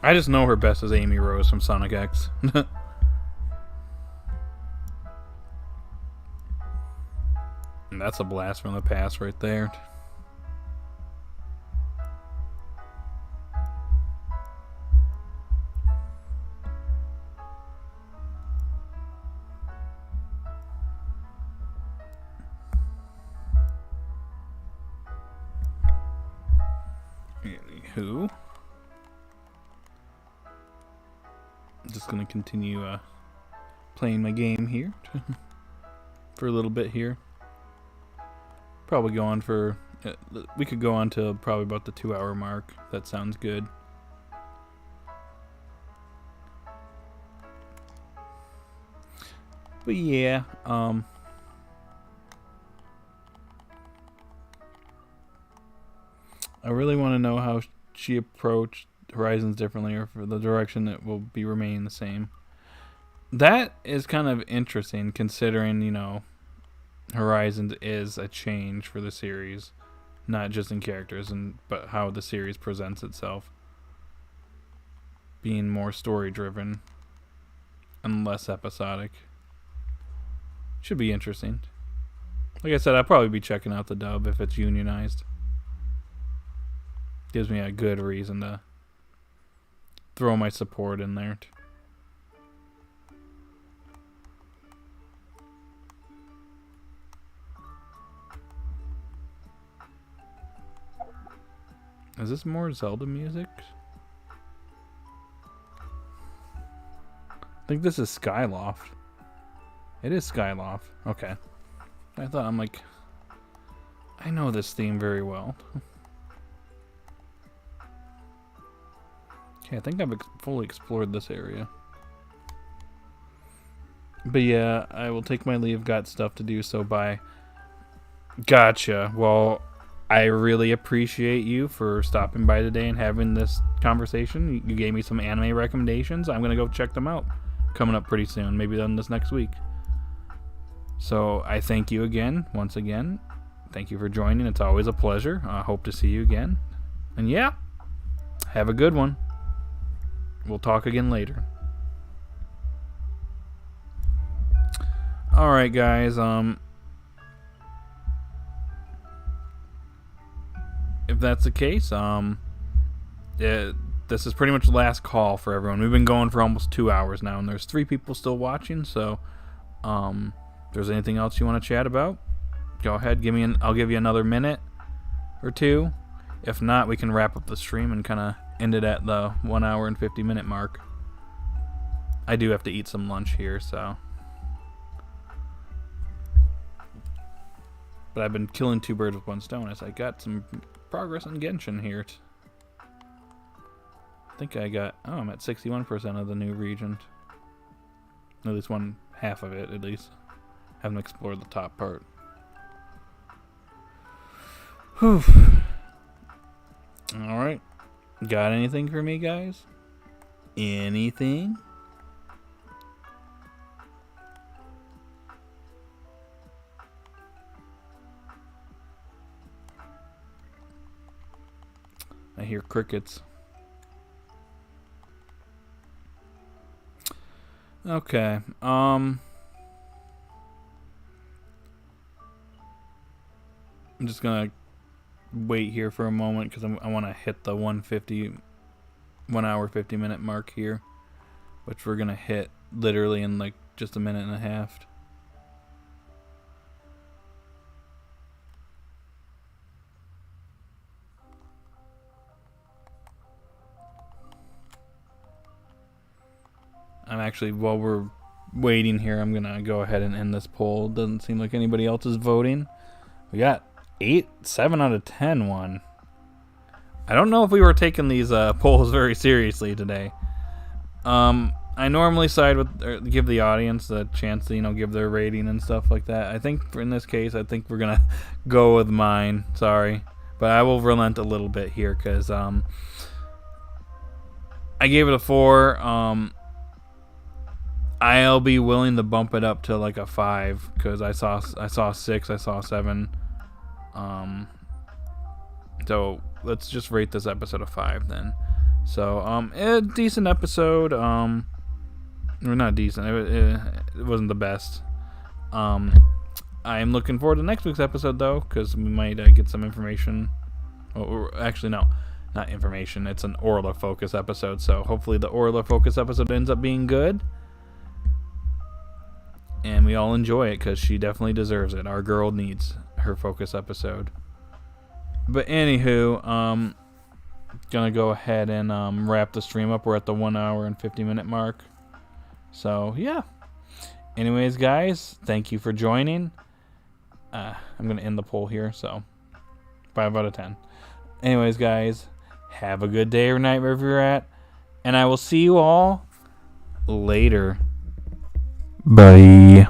Speaker 1: I just know her best as Amy Rose from Sonic X. And that's a blast from the past right there. Anywho, I'm just gonna continue playing my game here for a little bit here. Probably go on for... we could go on to probably about the 2-hour mark. That sounds good. But yeah, I really want to know how she approached Horizons differently, or for the direction that will be remaining the same. That is kind of interesting, considering, you know, Horizons is a change for the series, not just in characters, but how the series presents itself, being more story driven and less episodic. Should be interesting. Like I said, I'll probably be checking out the dub if it's unionized. Gives me a good reason to throw my support in there. Is this more Zelda music? I think this is Skyloft. It is Skyloft. Okay. I'm like, I know this theme very well. Okay, I think I've fully explored this area. But yeah, I will take my leave. Got stuff to do, so bye. Gotcha. Well, I really appreciate you for stopping by today and having this conversation. You gave me some anime recommendations. I'm going to go check them out. Coming up pretty soon. Maybe done this next week. So I thank you again, once again. Thank you for joining. It's always a pleasure. I hope to see you again. And yeah, have a good one. We'll talk again later. Alright, guys. If that's the case, this is pretty much the last call for everyone. We've been going for almost 2 hours now, and there's 3 people still watching, so if there's anything else you want to chat about, go ahead. I'll give you another minute or 2. If not, we can wrap up the stream and kind of end it at the 1 hour and 50 minute mark. I do have to eat some lunch here, so. But I've been killing 2 birds with 1 stone as I got some progress in Genshin here. I think I'm at 61% of the new region. At least one half of it, at least. Haven't explored the top part. Whew. Alright. Got anything for me, guys? Anything? I hear crickets. Okay. I'm just gonna wait here for a moment because I want to hit the 1 hour 50 minute mark here, which we're gonna hit literally in like just a minute and a half. I'm actually, while we're waiting here, I'm gonna go ahead and end this poll. Doesn't seem like anybody else is voting. We got 7 out of 10 won. I don't know if we were taking these polls very seriously today. I normally side with, or give the audience a chance to, give their rating and stuff like that. I think in this case, I think we're gonna go with mine. Sorry, but I will relent a little bit here because I gave it a 4. I'll be willing to bump it up to like a 5 because I saw 6, I saw 7. So let's just rate this episode a 5 then. So a decent episode. Well, not decent. It wasn't the best. I am looking forward to next week's episode though, because we might get some information. Or actually, no, not information. It's an Orla focus episode. So hopefully the Orla focus episode ends up being good. And we all enjoy it because she definitely deserves it. Our girl needs her focus episode. But anywho, gonna go ahead and wrap the stream up. We're at the 1 hour and 50 minute mark. So yeah. Anyways, guys, thank you for joining. I'm going to end the poll here, so 5 out of 10. Anyways, guys, have a good day or night wherever you're at, and I will see you all later. Bye.